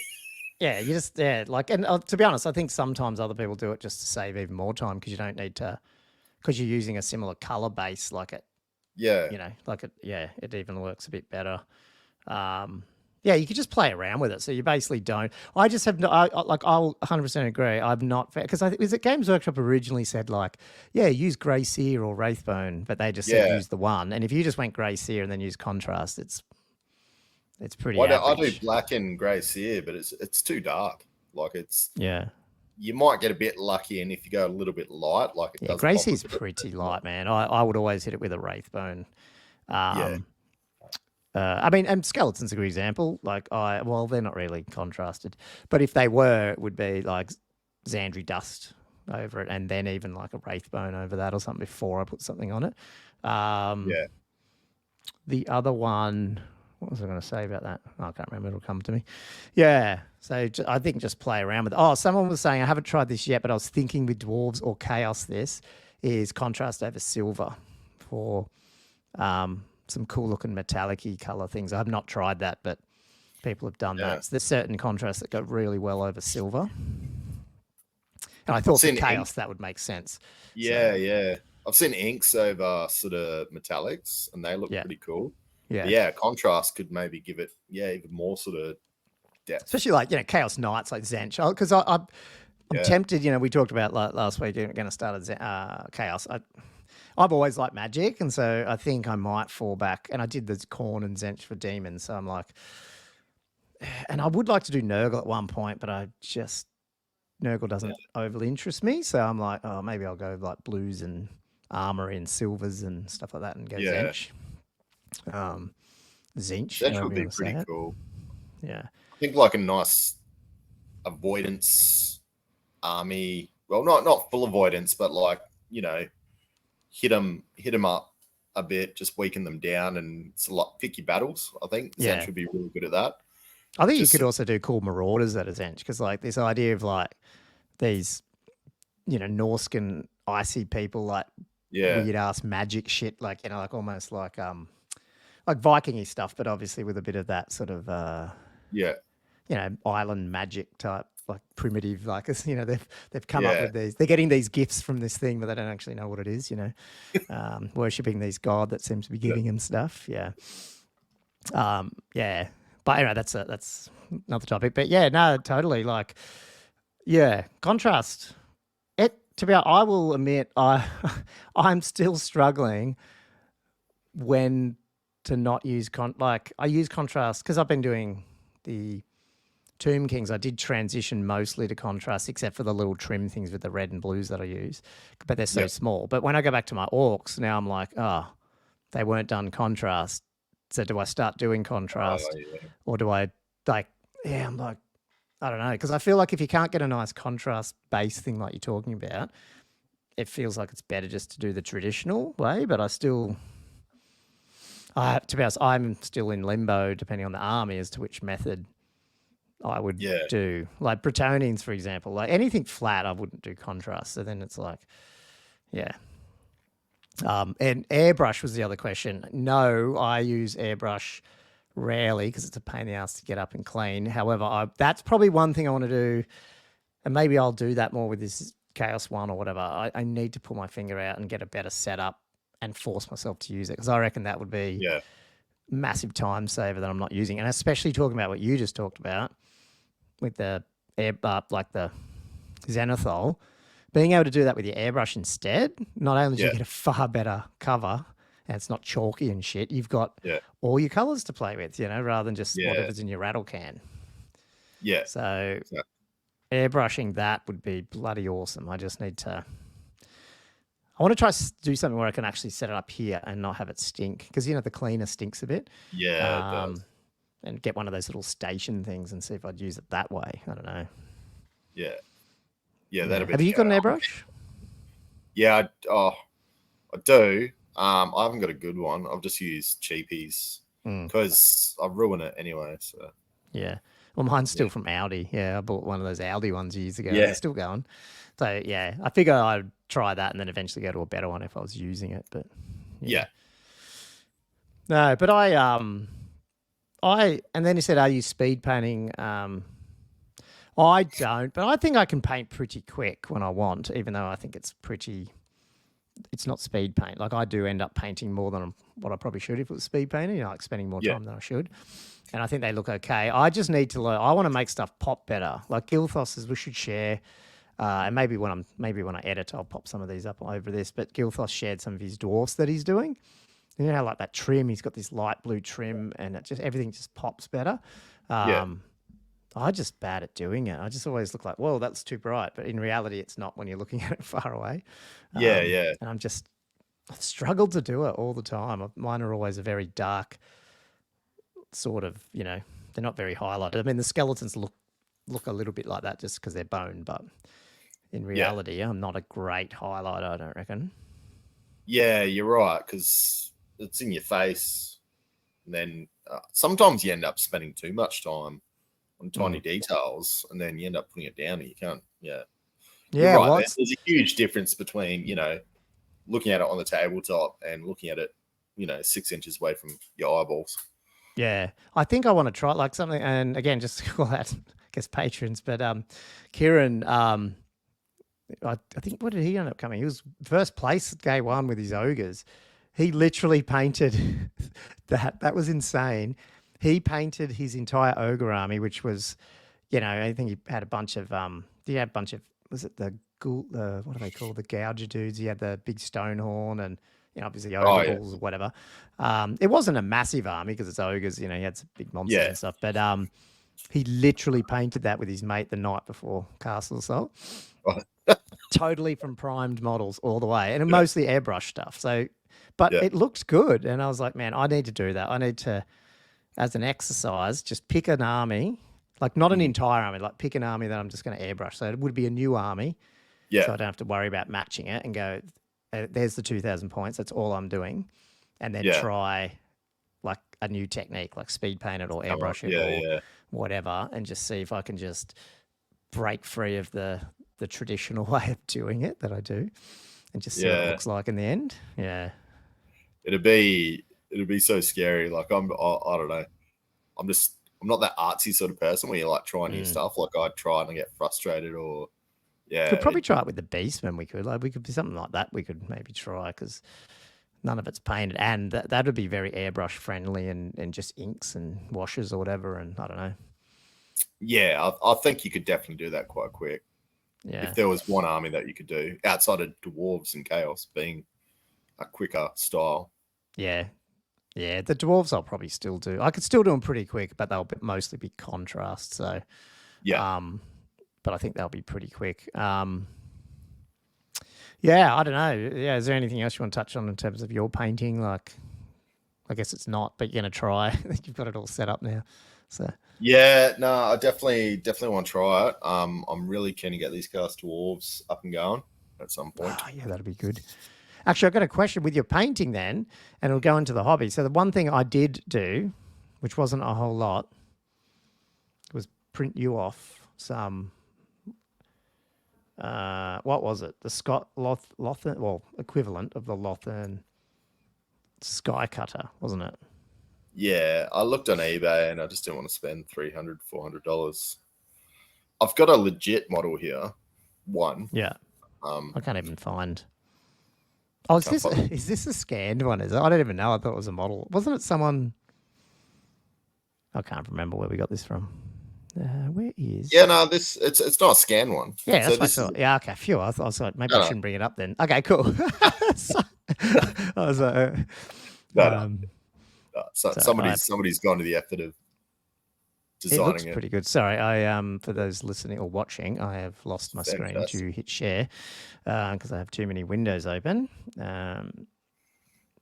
Yeah, you just like, and to be honest, I think sometimes other people do it just to save even more time because you don't need to, because you're using a similar color base, like it. Yeah. It even works a bit better. Yeah, you could just play around with it. So you basically don't. I just have no. I'll 100% agree. I'm not because was it Games Workshop originally said like, use Grey Seer or Wraithbone, but they just said use the one. And if you just went Grey Seer and then use contrast, it's pretty. I do black and Grey Seer, but it's too dark. Like it's You might get a bit lucky, and if you go a little bit light, like it does. Grey Seer's pretty light, man. I would always hit it with a Wraithbone. I mean, and Skeleton's a good example. Like they're not really contrasted, but if they were, it would be like Xandri Dust over it, and then even like a Wraithbone over that or something before I put something on it. The other one, what was I going to say about that? I can't remember. It'll come to me. Yeah. So I think just play around with it. Oh, someone was saying, I haven't tried this yet, but I was thinking with Dwarves or Chaos, this is contrast over silver for some cool looking metallic-y color things. I have not tried that, but people have done that. So there's certain contrasts that go really well over silver. And I thought for Chaos that would make sense. Yeah. I've seen inks over sort of metallics, and they look pretty cool. Yeah, contrast could maybe give it even more sort of depth. Especially like Chaos Knights like Zench, because I'm tempted. We talked about last week. We're going to start Chaos. I've always liked Magic, and so I think I might fall back. And I did the Khorne and Zench for Demons, so I'm like, and I would like to do Nurgle at one point, but Nurgle doesn't overly interest me. So I'm like, oh, maybe I'll go like blues and armor and silvers and stuff like that, and go Zench. Zench would be pretty cool. Yeah, I think like a nice avoidance army. Well, not full avoidance, but like hit them up a bit, just weaken them down, and it's a lot pick your battles. I think Zench would be really good at that. I think you could also do cool marauders at a Zench, because like this idea of like these, Norscan icy people, like weird ass magic shit, like like almost like Viking-y stuff, but obviously with a bit of that sort of island magic type, like primitive, like they've come up with these. They're getting these gifts from this thing, but they don't actually know what it is. Worshipping these god that seems to be giving them stuff. Yeah. But anyway, that's another topic. But totally. Like, contrast. To be honest, I will admit, I'm still struggling when to not use I use contrast because I've been doing the Tomb Kings. I did transition mostly to contrast, except for the little trim things with the red and blues that I use, but they're so small. But when I go back to my orcs now, I'm like, they weren't done contrast. So do I start doing contrast or do I I'm like, I don't know. Because I feel like if you can't get a nice contrast base thing like you're talking about, it feels like it's better just to do the traditional way. But to be honest, I'm still in limbo depending on the army as to which method I would do. Like Bretonnians, for example, like anything flat, I wouldn't do contrast. So then it's like, yeah. And airbrush was the other question. No, I use airbrush rarely because it's a pain in the ass to get up and clean. However, that's probably one thing I want to do, and maybe I'll do that more with this Chaos 1 or whatever. I need to pull my finger out and get a better setup and force myself to use it because I reckon that would be massive time saver that I'm not using. And especially talking about what you just talked about with the like the Zenithal, being able to do that with your airbrush instead, not only do you get a far better cover and it's not chalky and shit, you've got all your colors to play with, rather than just whatever's in your rattle can. Yeah. So airbrushing that would be bloody awesome. I just need to... I want to try to do something where I can actually set it up here and not have it stink because, the cleaner stinks a bit. Yeah, it does. And get one of those little station things and see if I'd use it that way. I don't know. Yeah. Yeah, that'd be... Have you got an airbrush? Yeah, I do. I haven't got a good one. I've just used cheapies because I ruin it anyway. So yeah, well, mine's still from Audi. Yeah, I bought one of those Audi ones years ago. Yeah, it's still going. So yeah, I figure I'd try that and then eventually go to a better one if I was using it. But no, but and then he said, "Are you speed painting?" I don't, but I think I can paint pretty quick when I want, even though I think it's not speed paint. Like I do end up painting more than what I probably should if it was speed painting, like spending more time than I should. And I think they look okay. I just need to learn. I want to make stuff pop better. Like Gilthos says we should share, and maybe when I edit, I'll pop some of these up over this. But Gilthos shared some of his dwarfs that he's doing. You know how like that trim, he's got this light blue trim, and everything just pops better. I'm just bad at doing it. I just always look like, whoa, that's too bright. But in reality, it's not when you're looking at it far away. And I've struggled to do it all the time. Mine are always a very dark sort of, they're not very highlighted. I mean, the skeletons look a little bit like that just because they're bone. But in reality, I'm not a great highlighter, I don't reckon. Yeah, you're right, because it's in your face. And then sometimes you end up spending too much time on tiny details, and then you end up putting it down and you can't. Yeah, right. There's a huge difference between looking at it on the tabletop and looking at it 6 inches away from your eyeballs. Yeah, I think I want to try like something, and again, just to call that, I guess, patrons, but Kieran, I think, what did he end up coming? He was first place at Day 1 with his ogres. He literally painted that. That was insane. He painted his entire ogre army, which was, I think he had a bunch of, was it the what do they call the gouger dudes? He had the big stone horn and, obviously ogre balls or whatever. It wasn't a massive army because it's ogres, he had some big monsters and stuff. But he literally painted that with his mate the night before Castle Assault. Totally from primed models all the way. And mostly airbrush stuff. So, but it looked good. And I was like, man, I need to do that. I need to, as an exercise, just pick an army, like not an entire army, like pick an army that I'm just going to airbrush. So it would be a new army. Yeah. So I don't have to worry about matching it and go, there's the 2,000 points. That's all I'm doing. And then try like a new technique, like speed paint it or airbrush it or whatever, and just see if I can just break free of the traditional way of doing it that I do and just see what it looks like in the end. Yeah. It'd be so scary. Like I don't know. I'm not that artsy sort of person where you like try new stuff. Like I'd try and I get frustrated or Could probably try it with the Beastman. We could be something like that. We could maybe try because none of it's painted, and that would be very airbrush friendly and just inks and washes or whatever. And I don't know. Yeah, I think you could definitely do that quite quick. Yeah. If there was one army that you could do outside of dwarves and chaos being a quicker style. Yeah. Yeah, the dwarves I'll probably still do. I could still do them pretty quick, but they'll mostly be contrast. So, but I think they'll be pretty quick. Yeah, I don't know. Yeah, is there anything else you want to touch on in terms of your painting? Like, I guess it's not, but you're going to try. You've got it all set up now. So yeah, no, I definitely want to try it. I'm really keen to get these cars dwarves up and going at some point. Oh, yeah, that'll be good. Actually, I've got a question with your painting then, and it'll go into the hobby. So the one thing I did do, which wasn't a whole lot, was print you off some, what was it? The Scott Lothern, well, equivalent of the Lothern Sky Cutter, wasn't it? Yeah, I looked on eBay and I just didn't want to spend $300, $400. I've got a legit model here. One. Yeah. I can't even find. Oh, is this a scanned one? Is it? I don't even know. I thought it was a model. Wasn't it someone? I can't remember where we got this from. Where is? Yeah, no, it's not a scan one. Yeah, that's what I thought. Yeah, okay. Phew, I thought maybe I shouldn't bring it up then. Okay, cool. I was like, somebody's gone to the effort of designing it. Looks pretty good. Sorry, I for those listening or watching, I have lost my screen to hit share because I have too many windows open.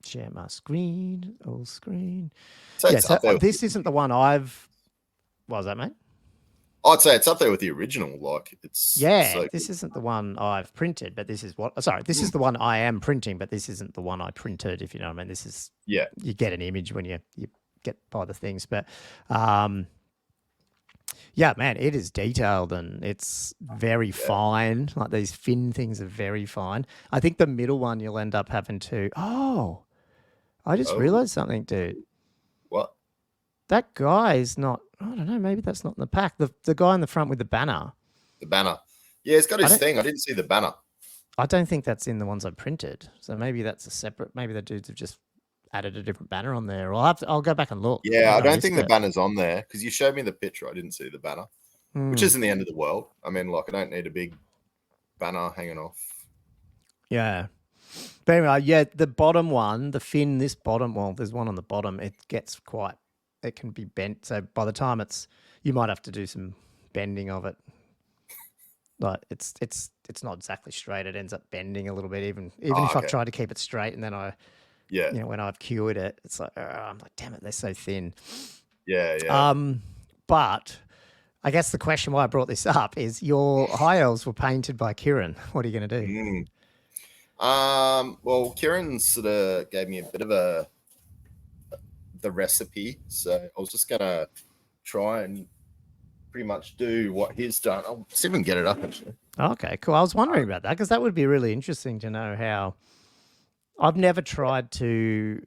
Share my screen, all screen. So this isn't the one I've. What was that, mate? I'd say it's up there with the original. Like it's this isn't the one I've printed, but this is what. Sorry, this is the one I am printing, but this isn't the one I printed. If you know what I mean, this is you get an image when you get by the things, but yeah, man, it is detailed and it's very fine. Like these fin things are very fine. I think the middle one you'll end up having to. Oh, I just realized something, dude. What? That guy is not. I don't know. Maybe that's not in the pack. The guy in the front with the banner. The banner. Yeah, it's got his thing. I didn't see the banner. I don't think that's in the ones I printed. So maybe that's a separate. Maybe the dudes have just added a different banner on there. I'll go back and look. Yeah, I don't think the banner's on there because you showed me the picture. I didn't see the banner, which isn't the end of the world. I mean, like I don't need a big banner hanging off. Yeah. But anyway, the bottom one, the fin, this bottom, well, there's one on the bottom. It gets it can be bent. So by the time you might have to do some bending of it. Like it's not exactly straight. It ends up bending a little bit, even if I've tried to keep it straight, and then when I've cured it, it's like I'm like, damn it, they're so thin. Yeah. But I guess the question why I brought this up is your high elves were painted by Kieran. What are you going to do? Well, Kieran sort of gave me a bit of the recipe, so I was just gonna try and pretty much do what he's done. I'll see if I can get it up actually. Okay, cool. I was wondering about that because that would be really interesting to know how. I've never tried to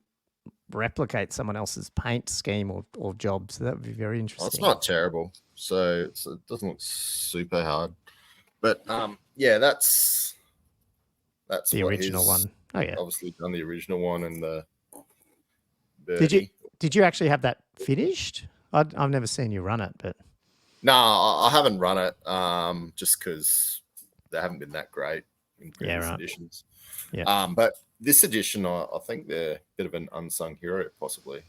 replicate someone else's paint scheme or job, so that would be very interesting. It's not terrible, so it doesn't look super hard, but that's the original one. Oh yeah, obviously done the original one and the. Did you actually have that finished? I've never seen you run it, but no, I haven't run it. Just because they haven't been that great in previous editions. Yeah. But this edition, I think they're a bit of an unsung hero, possibly.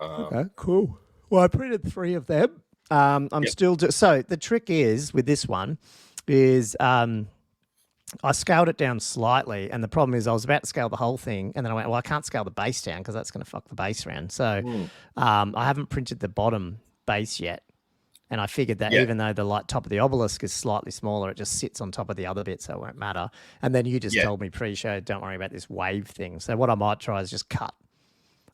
Okay, cool. Well, I printed 3 of them. I'm still so the trick is with this one is I scaled it down slightly, and the problem is I was about to scale the whole thing, and then I went, well, I can't scale the base down because that's going to fuck the base around. So I haven't printed the bottom base yet, and I figured that even though the top of the obelisk is slightly smaller, it just sits on top of the other bit, so it won't matter. And then you just told me pre-show, don't worry about this wave thing. So what I might try is just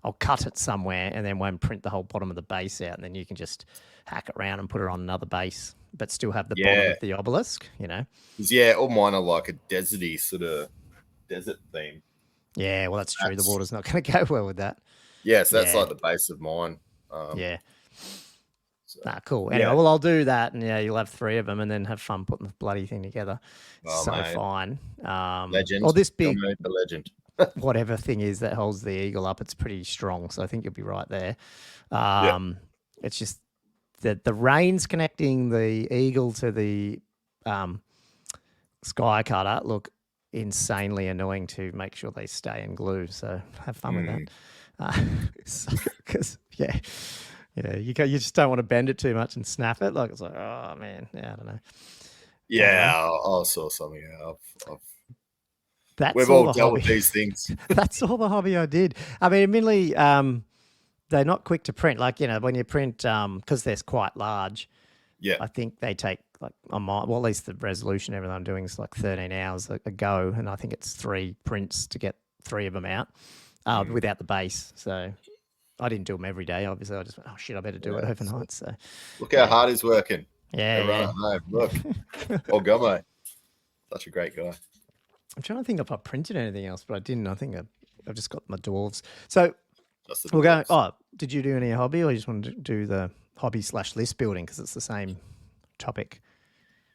I'll cut it somewhere, and then won't print the whole bottom of the base out, and then you can just hack it around and put it on another base, but still have the bottom of the obelisk, you know? Yeah, all mine are like a deserty sort of desert theme. Yeah, well, that's true. The water's not going to go well with that. Yeah, so that's like the base of mine. Cool. Anyway, well, I'll do that, and you'll have 3 of them, and then have fun putting the bloody thing together. Fine. Legend. Or this big the legend. whatever thing is that holds the eagle up, it's pretty strong, so I think you'll be right there. It's just the reins connecting the eagle to the sky cutter look insanely annoying to make sure they stay in glue. So have fun with that. Because you just don't want to bend it too much and snap it. Like it's like, oh man, I don't know. Yeah, I'll sort something out. We've all dealt with these things. That's all the hobby I did. I mean, admittedly, they're not quick to print. Like, when you print, because they're quite large. Yeah. I think they take at least the resolution everything I'm doing is like 13 hours a go, and I think it's 3 prints to get 3 of them out without the base. So I didn't do them every day. Obviously, I just went, oh shit, I better do it overnight. So look how hard he's working. Yeah. Look, Gummo, such a great guy. I'm trying to think if I printed anything else, but I didn't. I think I've just got my dwarves. So we're going. Oh, did you do any hobby, or you just wanted to do the hobby/list building because it's the same topic?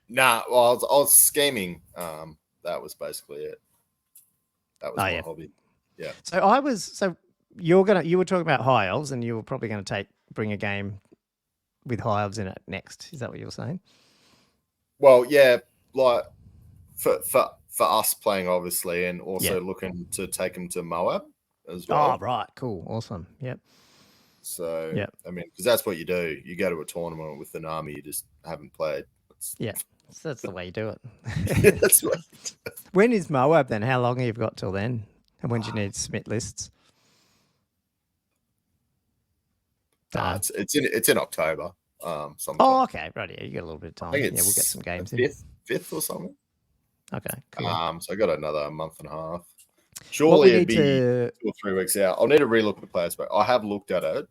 Nah, well, I was scheming. That was basically it. That was my hobby. Yeah. So you were talking about high elves, and you were probably going to bring a game with high elves in it next. Is that what you were saying? Well, yeah, like for us playing, obviously, and also looking to take them to Moab as well. Oh, right. Cool. Awesome. Yep. So, I mean, because that's what you do. You go to a tournament with an army you just haven't played. That's the way you do it. That's right. When is Moab then? How long have you got till then? And when do you need to submit lists? It's in October. Sometime. Oh, okay. Right. Yeah, you got a little bit of time. We'll get some games in. 5th or something. Okay. Cool. So I got another month and a half. Surely it'd be 2 or 3 weeks out. I'll need to relook at the players, but I have looked at it.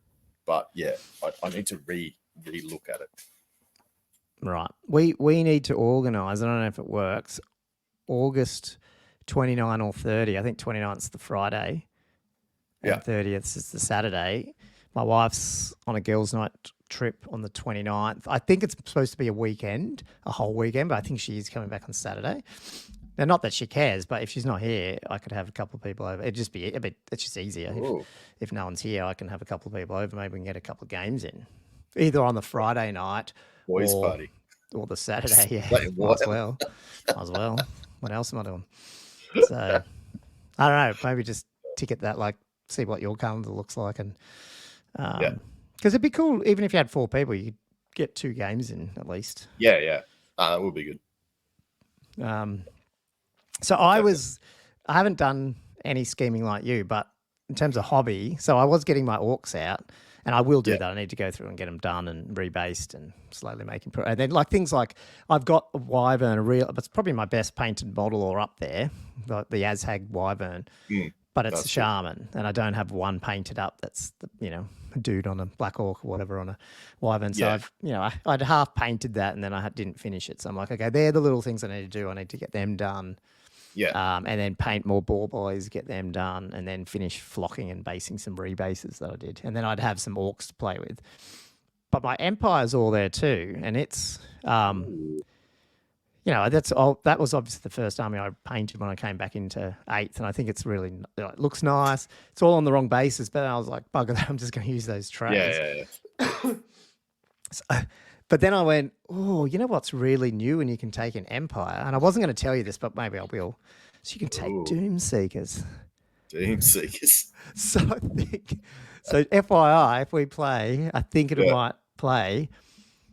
But yeah, I need to relook at it. Right. We need to organise. I don't know if it works. August 29 or 30. I think 29th's the Friday. And 30th is the Saturday. My wife's on a girls' night trip on the 29th. I think it's supposed to be a weekend, a whole weekend, but I think she is coming back on Saturday. Now, not that she cares, but if she's not here, I could have a couple of people over. It'd just be a bit. It's just easier. If no one's here, I can have a couple of people over. Maybe we can get a couple of games in, either on the Friday night party or the Saturday. Yeah, might as well. What else am I doing? So I don't know. Maybe just ticket that, see what your calendar looks like, and because it'd be cool. Even if you had 4 people, you could get 2 games in at least. Yeah. That would be good. So I haven't done any scheming like you, but in terms of hobby, so I was getting my orcs out, and I will do that. I need to go through and get them done and rebased and slowly making. And then things like I've got a wyvern, it's probably my best painted model or up there, the Azhag wyvern, but it's a shaman, and I don't have one painted up. That's a dude on a black orc or whatever on a wyvern. So I'd half painted that, and then I didn't finish it. So I'm like, okay, they're the little things I need to do. I need to get them done. Yeah. And then paint more ball boys, get them done, and then finish flocking and basing some rebases that I did. And then I'd have some orcs to play with. But my Empire's all there too, and it's that's all. That was obviously the first army I painted when I came back into 8th, and I think it's really it looks nice. It's all on the wrong basis, but I was like, bugger that, I'm just going to use those trays. Yeah. But then I went, oh, you know what's really new, and you can take an Empire, and I wasn't going to tell you this, but maybe I will. So you can take Doomseekers. Doomseekers. So I think, FYI, if we play, I think it might play.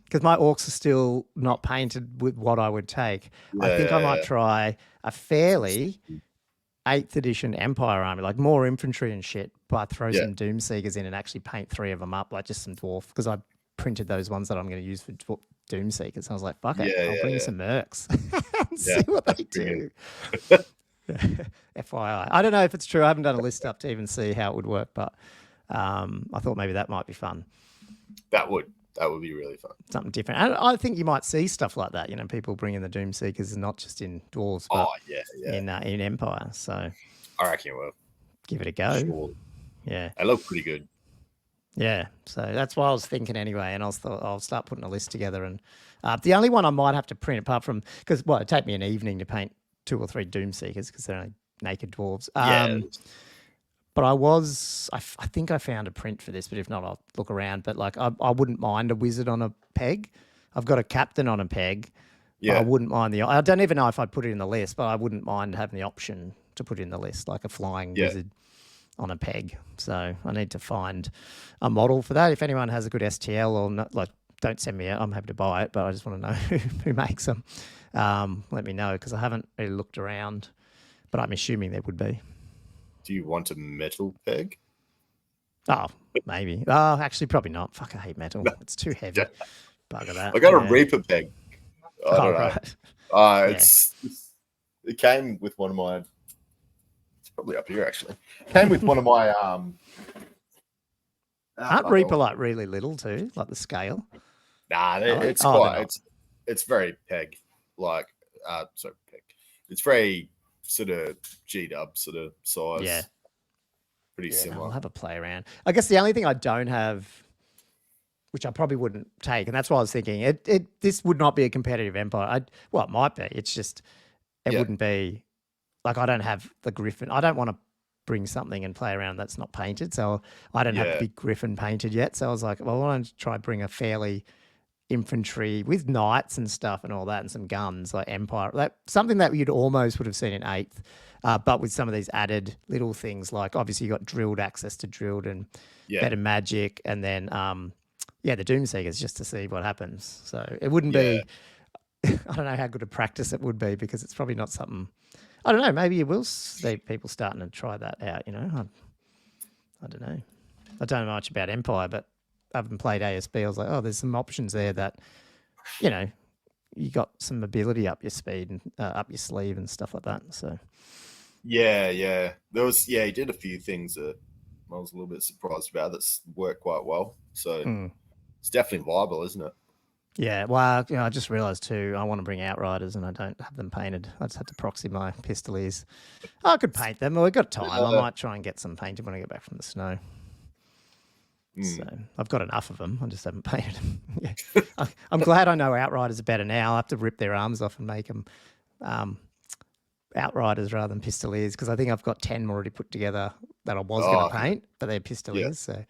Because my orcs are still not painted with what I would take. I think I might try a fairly 8th edition Empire army, like more infantry and shit, but throw some Doomseekers in and actually paint 3 of them up, like just some dwarf. Because I printed those ones that I'm going to use for Doomseekers. I was like, fuck it, I'll bring some mercs and see what they do. FYI. I don't know if it's true. I haven't done a list up to even see how it would work, but I thought maybe that might be fun. That would be really fun. Something different. And I think you might see stuff like that. People bringing the Doomseekers, not just in Dwarves, but in Empire. So I reckon you will. Give it a go. Sure. Yeah. They look pretty good. Yeah. So that's what I was thinking anyway. And I'll start putting a list together. And the only one I might have to print, apart from, because, it'd take me an evening to paint 2 or 3 Doomseekers because they're only naked dwarves. But I think I found a print for this, but if not, I'll look around. But I wouldn't mind a wizard on a peg. I've got a captain on a peg. Yeah. I wouldn't mind I don't even know if I'd put it in the list, but I wouldn't mind having the option to put it in the list, like a flying wizard on a peg. So I need to find a model for that. If anyone has a good STL or not, don't send me out. I'm happy to buy it, but I just want to know who makes them. Let me know, because I haven't really looked around, but I'm assuming there would be. Do you want a metal peg? Oh, maybe. Oh, actually, probably not. Fuck, I hate metal. It's too heavy. Bugger that. I got a Reaper peg. I don't know. Right. It came with one of my. It's probably up here actually. Came with one of my. Aren't Reaper like really little too, like the scale? Nah, it's quite. It's very peg, like peg. It's very sort of G-dub sort of size. Yeah, pretty similar. I'll have a play around. I guess the only thing I don't have, which I probably wouldn't take, and that's why I was thinking this would not be a competitive Empire. Well, it might be. It's just it wouldn't be like I don't have the Griffin. I don't want to bring something and play around that's not painted, so I don't have the big Griffin painted yet. So I was like, well, I want to try bring a fairly infantry with knights and stuff and all that, and some guns like Empire, something that you'd almost would have seen in 8th, but with some of these added little things, like obviously you got drilled, access to drilled, and better magic, and then the Doomseekers, just to see what happens. So it wouldn't be. I don't know how good a practice it would be, because it's probably not something. I don't know. Maybe you will see people starting to try that out. I don't know. I don't know much about Empire, but I haven't played ASB. I was like, oh, there's some options there that, you got some ability up your speed and up your sleeve and stuff like that. So, there was he did a few things that I was a little bit surprised about that's worked quite well. So it's definitely viable, isn't it? Yeah, well, I just realised too, I want to bring Outriders and I don't have them painted. I just have to proxy my Pistoliers. I could paint them. Well, we've got time. I might try and get some painted when I get back from the snow. So I've got enough of them. I just haven't painted them. I'm glad I know Outriders are better now. I'll have to rip their arms off and make them Outriders rather than Pistoliers, because I think I've got 10 already put together that I was going to paint, but they're Pistoliers, so I'll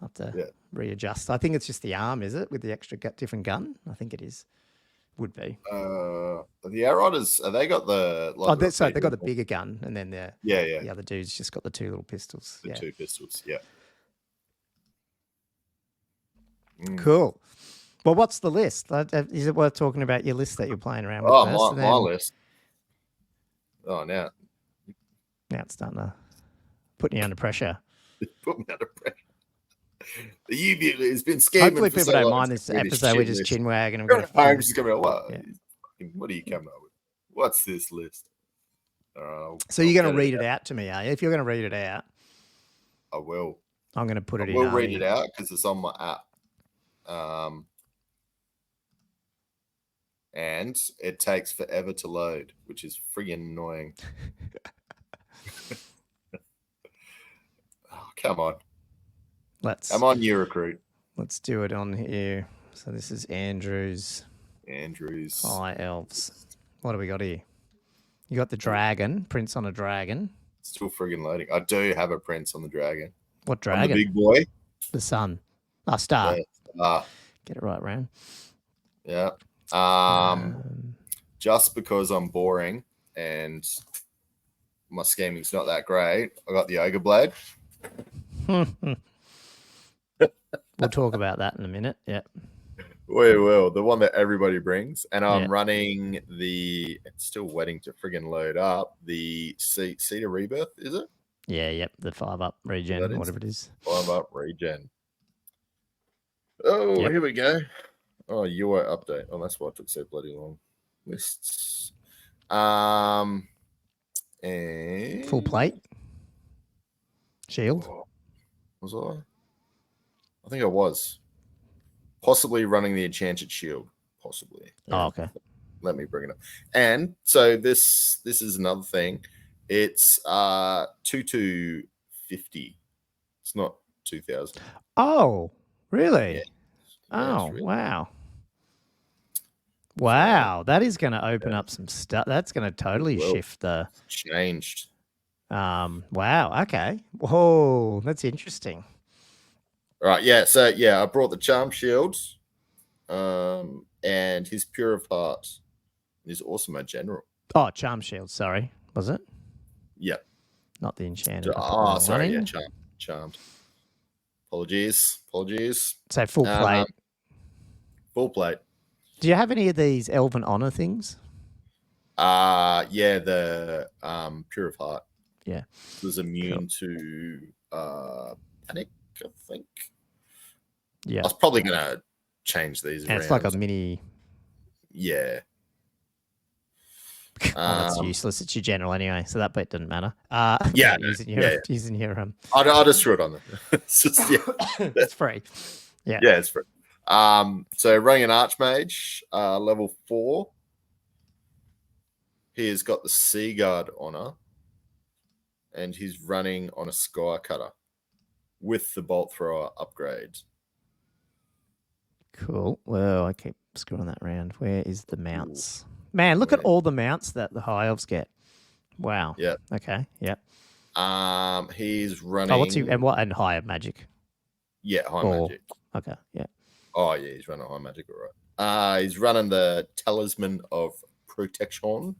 have to readjust. I think it's just the arm, is it, with the extra different gun? I think it is. Would be. The Outriders, have they got the... Sorry, they got the bigger gun, and then the other dude's just got the 2 little pistols. The 2 pistols, Cool. Well, what's the list? Is it worth talking about your list that you're playing around with? My list. Oh, now it's starting to put you under pressure. Put me under pressure. The U-Boot has been scheming. Hopefully people don't mind this episode. We're just chin wagging. I'm just going, what are you coming up with? What's this list? So you're going to read it out to me, are you? If you're going to read it out. I will. I'm going to put it in. We'll read it out because it's on my app. And it takes forever to load, which is friggin' annoying. Oh, come on. I'm on you, Recruit. Let's do it on here. So this is Andrew's. High Elves. What do we got here? You got the dragon, Prince on a dragon. Still friggin' loading. I do have a Prince on the dragon. What dragon? The big boy. The sun. Star. Yeah, Star. Get it right, Ram. Yeah. Just because I'm boring and my scheming's not that great, I got the Ogre Blade. We'll talk about that in a minute. Yeah. We will. The one that everybody brings. And I'm running it's still waiting to friggin' load up, the Cedar Rebirth, is it? Yeah, yep. The 5-up regen, whatever it is. 5-up regen. Oh, Here we go. Oh, your update. Oh, that's why it took so bloody long. Lists. And full plate. Shield. Was I? I think I was. Possibly running the Enchanted Shield. Possibly. Oh, okay. Let me bring it up. And so this is another thing. It's 2250. It's not 2000. Oh, really? Yeah. Oh, really. Wow, that is going to open up some stuff. That's going to totally shift the... It's changed. Wow, okay. Whoa, that's interesting. All right, yeah. So, I brought the Charm Shield and his Pure of Heart. He's also my general. Oh, Charm Shield, sorry. Was it? Yeah. Not the Enchanted. Sorry, yeah, Charmed. Apologies. So full plate. Full plate. Do you have any of these Elven Honor things? The Pure of Heart. Yeah. It was immune to panic. Yeah. I was probably going to change these around. It's like a mini... Yeah. That's useless. It's your general anyway, so that bit doesn't matter. Using your I'll just throw it on there. It's just, it's free. Yeah. Yeah, it's free. So running an Archmage, level 4. He has got the Seaguard honor, and he's running on a Sky Cutter with the Bolt Thrower upgrade. Cool. Well, I keep screwing that around. Where is the mounts? Man, look at all the mounts that the high elves get. Wow. Yeah. Okay. Yeah. He's running. Oh, what's he and higher magic? Yeah, high magic. Okay. Yeah. Oh yeah, he's running high magic, all right. He's running the Talisman of Protection,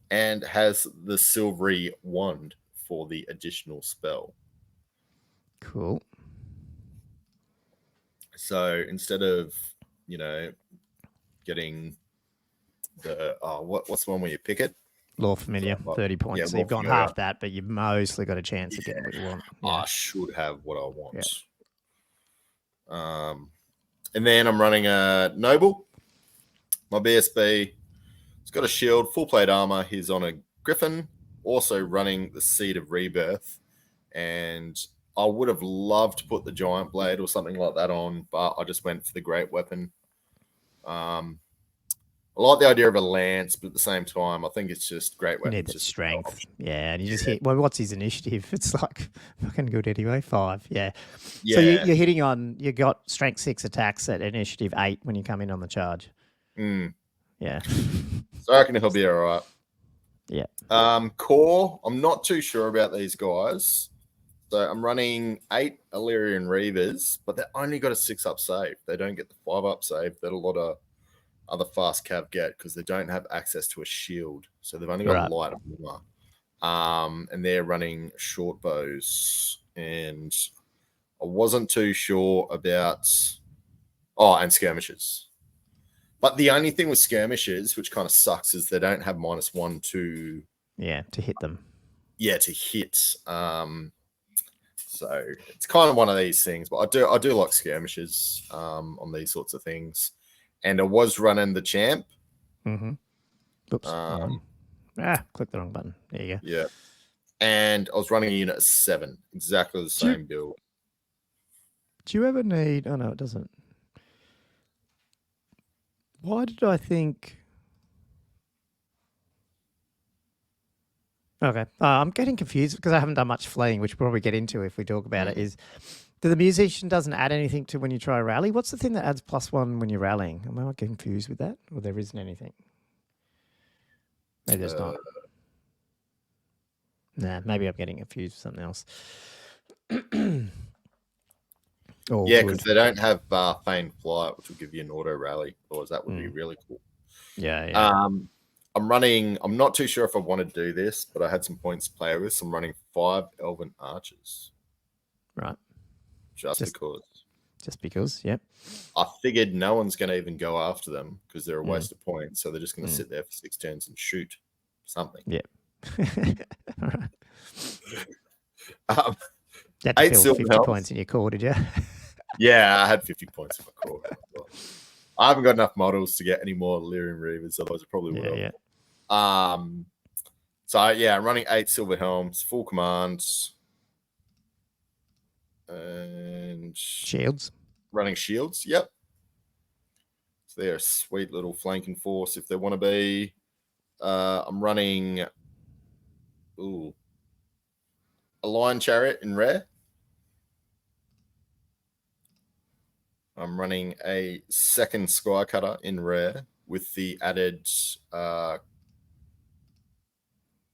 and has the silvery wand for the additional spell. Cool. So instead of getting the what's the one where you pick it? Law Familiar, 30 points. Yeah, so you've gone half that, but you've mostly got a chance of getting what you want. Yeah. I should have what I want. Yeah. And then I'm running a Noble. My BSB. He's got a shield, full plate armor. He's on a Griffin, also running the Seed of Rebirth. And I would have loved to put the Giant Blade or something like that on, but I just went for the Great Weapon. I like the idea of a lance, but at the same time, I think it's just Great Weapon. You need that strength. Yeah, and you just hit... Well, what's his initiative? It's like fucking good anyway, 5. Yeah. So you're hitting on... You got strength 6 attacks at initiative 8 when you come in on the charge. Yeah. So I reckon he'll be all right. Yeah. Core, I'm not too sure about these guys. So I'm running 8 Illyrian Reavers, but they only got a 6-up save. They don't get the 5-up save that a lot of other fast cav get because they don't have access to a shield. So they've only got light armor. And they're running short bows. And I wasn't too sure about... and skirmishes. But the only thing with skirmishes, which kind of sucks, is they don't have -1 to... Yeah, to hit them. Yeah, to hit. So it's kind of one of these things. But I do like skirmishes on these sorts of things. And I was running the champ. Mm-hmm. Oops. Click the wrong button. There you go. Yeah. And I was running a unit of 7. Exactly the same build. Do you ever need... Oh, no, it doesn't. Why did I think... Okay. I'm getting confused because I haven't done much fleeing, which we'll probably get into if we talk about it, is... The musician doesn't add anything to when you try a rally. What's the thing that adds +1 when you're rallying? Am I getting confused with that? Or there isn't anything? Maybe there's not. Nah, maybe I'm getting confused with something else. Yeah, because they don't have Feigned Flight, which will give you an auto rally. Otherwise, that would be really cool. Yeah. I'm not too sure if I want to do this, but I had some points to play with. So I'm running 5 Elven Archers. Right. Just because. Just because, yep. I figured no one's going to even go after them because they're a waste of points. So they're just going to sit there for 6 turns and shoot something. Yep. All right. You had to 8 fill 50 points in your core, did you? Yeah, I had 50 points in my core. I haven't got enough models to get any more Lyrian Reavers, otherwise I probably will. Yeah. So, yeah, I'm running 8 Silver Helms, full commands. And shields. Running shields, yep. So they're a sweet little flanking force if they want to be. I'm running a Lion Chariot in rare. I'm running a 2nd Sky Cutter in rare with the added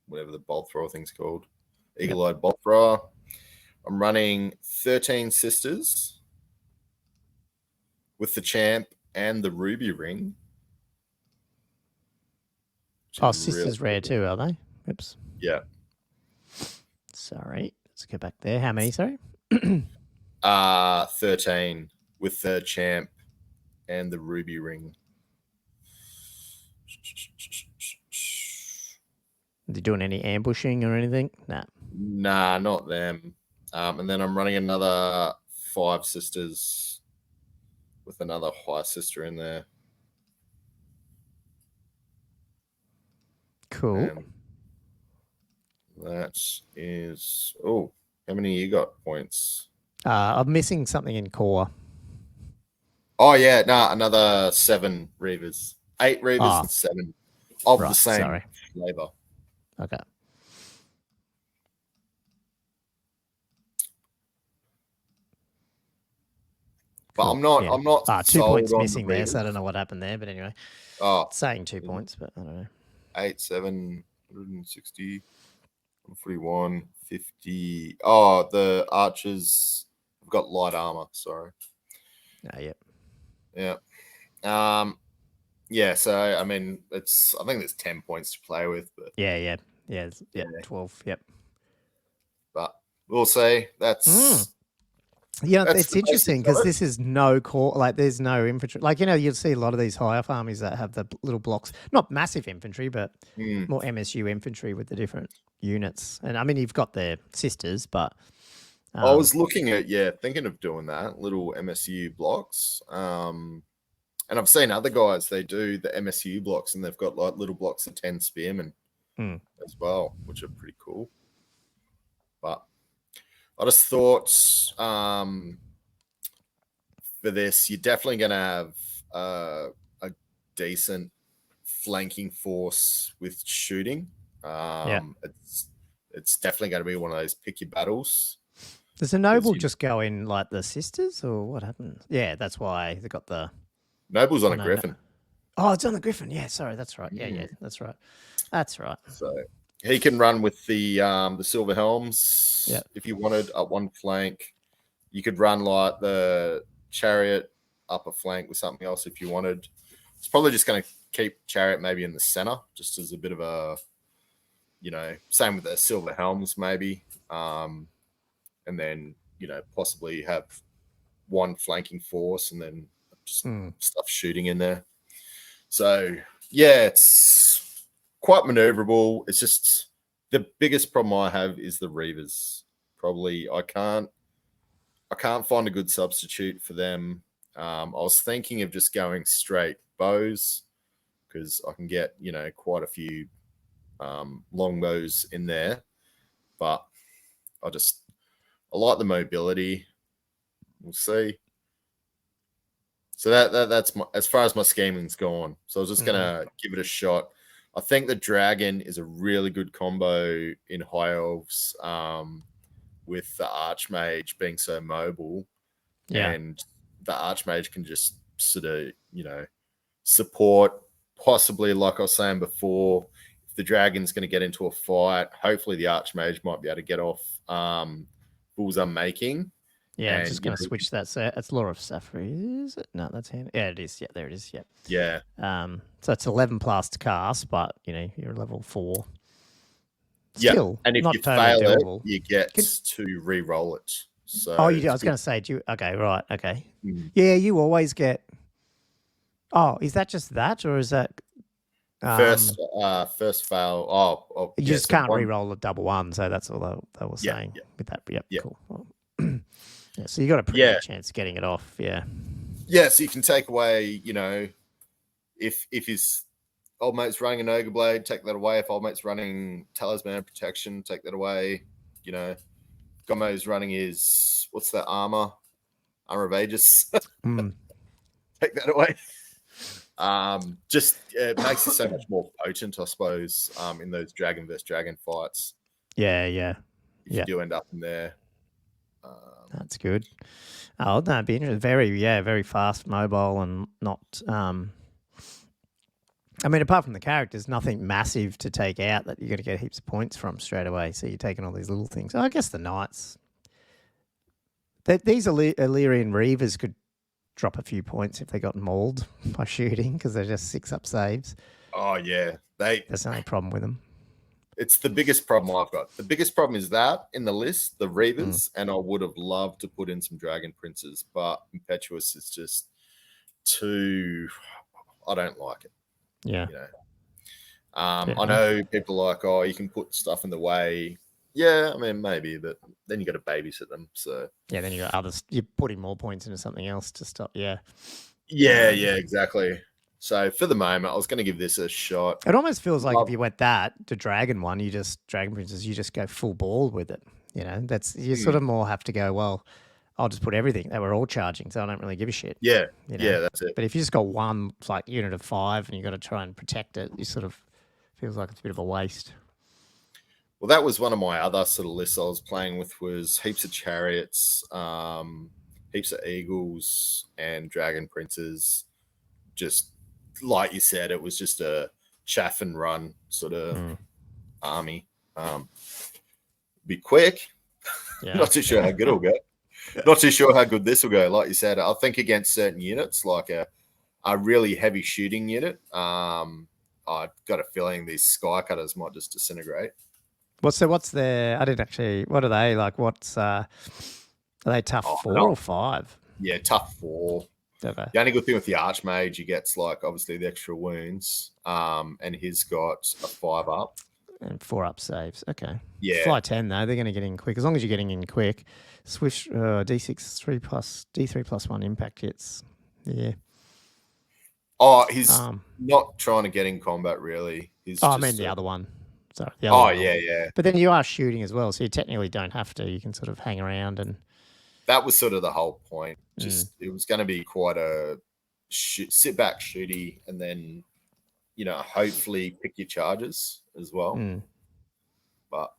whatever the bolt thrower thing's called. Eagle-eyed bolt thrower. I'm running 13 Sisters with the champ and the ruby ring. Sisters rare too, are they? Oops. Yeah. Sorry. Let's go back there. How many, sorry? 13 with the champ and the ruby ring. Are they doing any ambushing or anything? Nah, not them. And then I'm running another 5 sisters with another high sister in there. Cool. That is... Oh, how many you got points? I'm missing something in core. Oh, yeah. Another 7 Reavers. 8 Reavers and 7 of the same flavor. Okay. But I'm not 2 points missing there, so I don't know what happened there. But anyway, it's saying 2 points, but I don't know. 8, 7, 160, 141, 50. Oh, the archers have got light armor. Sorry. Yeah. Yeah. So I mean, I think there's 10 points to play with. But yeah. 12. Yep. But we'll see. That's. Yeah, it's interesting because this is no core, like there's no infantry. Like, you'll see a lot of these higher armies that have the little blocks, not massive infantry, but more MSU infantry with the different units. And I mean, you've got their sisters, but... I was looking at, thinking of doing that, little MSU blocks. And I've seen other guys, they do the MSU blocks and they've got like little blocks of 10 spearmen as well, which are pretty cool. But I just thought for this, you're definitely going to have a decent flanking force with shooting. It's definitely going to be one of those pick your battles. Does the noble just go in like the sisters, or what happened? Yeah, that's why they got the noble's on a griffin. Oh, it's on the griffin. Yeah, sorry, that's right. Yeah, that's right. That's right. So he can run with the silver helms if you wanted up one flank. You could run like the chariot up a flank with something else if you wanted. It's probably just going to keep chariot maybe in the center, just as a bit of a, same with the silver helms maybe. And then, possibly have one flanking force and then just stuff shooting in there. So, yeah, it's quite maneuverable. It's just the biggest problem I have is the Reavers. Probably I can't find a good substitute for them. I was thinking of just going straight bows because I can get, quite a few longbows in there. But I like the mobility. We'll see. So that's as far as my scheming's gone. So I was just gonna give it a shot. I think the dragon is a really good combo in high elves, with the archmage being so mobile, and the archmage can just sort of support. Possibly, like I was saying before, if the dragon's going to get into a fight, hopefully the archmage might be able to get off bulls unmaking. Yeah, I'm just going to switch that. So it's Law of Sapphire, is it? No, that's him. Yeah, it is. Yeah, there it is. Yeah. Yeah. So it's 11 plus to cast, but you're level 4. Still, and if you fail doable. It, you get to re-roll it. So you do. I was going to say, okay, right, okay. Yeah, you always get. Oh, is that just that, or is that first fail? Oh, you just can't re-roll a double one. So that's all they were saying with that. Yep, cool. Well, so you got a pretty good chance of getting it off. Yeah. Yeah, so you can take away. If his old mate's running an ogre blade, take that away. If old mate's running talisman of protection, take that away. Gommo's running his what's that armor of Aegis. Take that away. Just it makes it so much more potent, I suppose, in those dragon versus dragon fights. Yeah. If you do end up in there. That's good. Oh, that'd be interesting. Very fast, mobile, and not. I mean, apart from the characters, nothing massive to take out that you're going to get heaps of points from straight away. So you're taking all these little things. I guess the knights. These Illyrian Reavers could drop a few points if they got mauled by shooting because they're just 6-up saves. Oh, yeah. There's no problem with them. It's the biggest problem I've got. The biggest problem is that in the list, the Reavers, and I would have loved to put in some Dragon Princes, but Impetuous is just too... I don't like it. Yeah. I know people are like, you can put stuff in the way. Yeah, I mean maybe, but then you got to babysit them. So yeah, then you got others. You're putting more points into something else to stop. Yeah, yeah, exactly. So for the moment, I was going to give this a shot. It almost feels like if you went that the dragon one, Dragon Princess, you just go full ball with it. You know, that's you sort of more have to go. Well, I'll just put everything. They were all charging, so I don't really give a shit. Yeah, you know? yeah, that's it. But if you just got one like unit of 5 and you got to try and protect it, you sort of feels like it's a bit of a waste. Well, that was one of my other sort of lists I was playing with was heaps of chariots, heaps of eagles, and dragon princes. Just like you said, it was just a chaff and run sort of army. Be quick. Yeah. Not too sure how good it'll go. Not too sure how good this will go. Like you said, I think against certain units, like a really heavy shooting unit, I've got a feeling these sky cutters might just disintegrate. What's their? I didn't actually. What are they like? What's are they tough 4 or 5? Yeah, tough 4. Okay. The only good thing with the Archmage, he gets like obviously the extra wounds, and he's got a 5 up and 4 up saves. Okay. Yeah. Fly 10 though. They're going to get in quick as long as you're getting in quick. Swift D6 3+D3+1 impact hits. Yeah. Oh, he's not trying to get in combat really. He's I mean the other one. Sorry. The other one. Yeah. But then you are shooting as well, so you technically don't have to. You can sort of hang around and. That was sort of the whole point. Just it was going to be quite a sit back shooty, and then hopefully pick your charges as well. But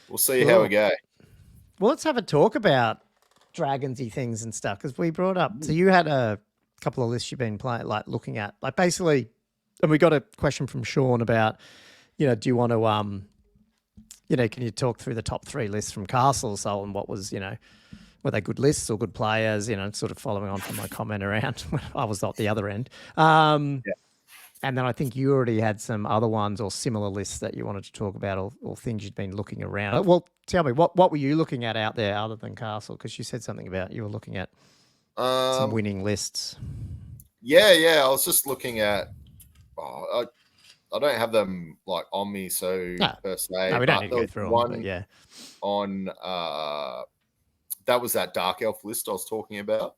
we'll see how we go. Well, let's have a talk about dragonsy things and stuff because we brought up. So you had a couple of lists you've been playing, like looking at, like basically, and we got a question from Sean about, do you want to, can you talk through the top 3 lists from Castle Assault and what was, were they good lists or good players? Sort of following on from my comment around when I was at the other end. And then I think you already had some other ones or similar lists that you wanted to talk about or things you'd been looking around. Well, tell me, what were you looking at out there other than Castle? Because you said something about you were looking at some winning lists. Yeah. I was just looking at I don't have them like on me, so per se. No, we don't need to go through one them, yeah. On that was that Dark Elf list I was talking about.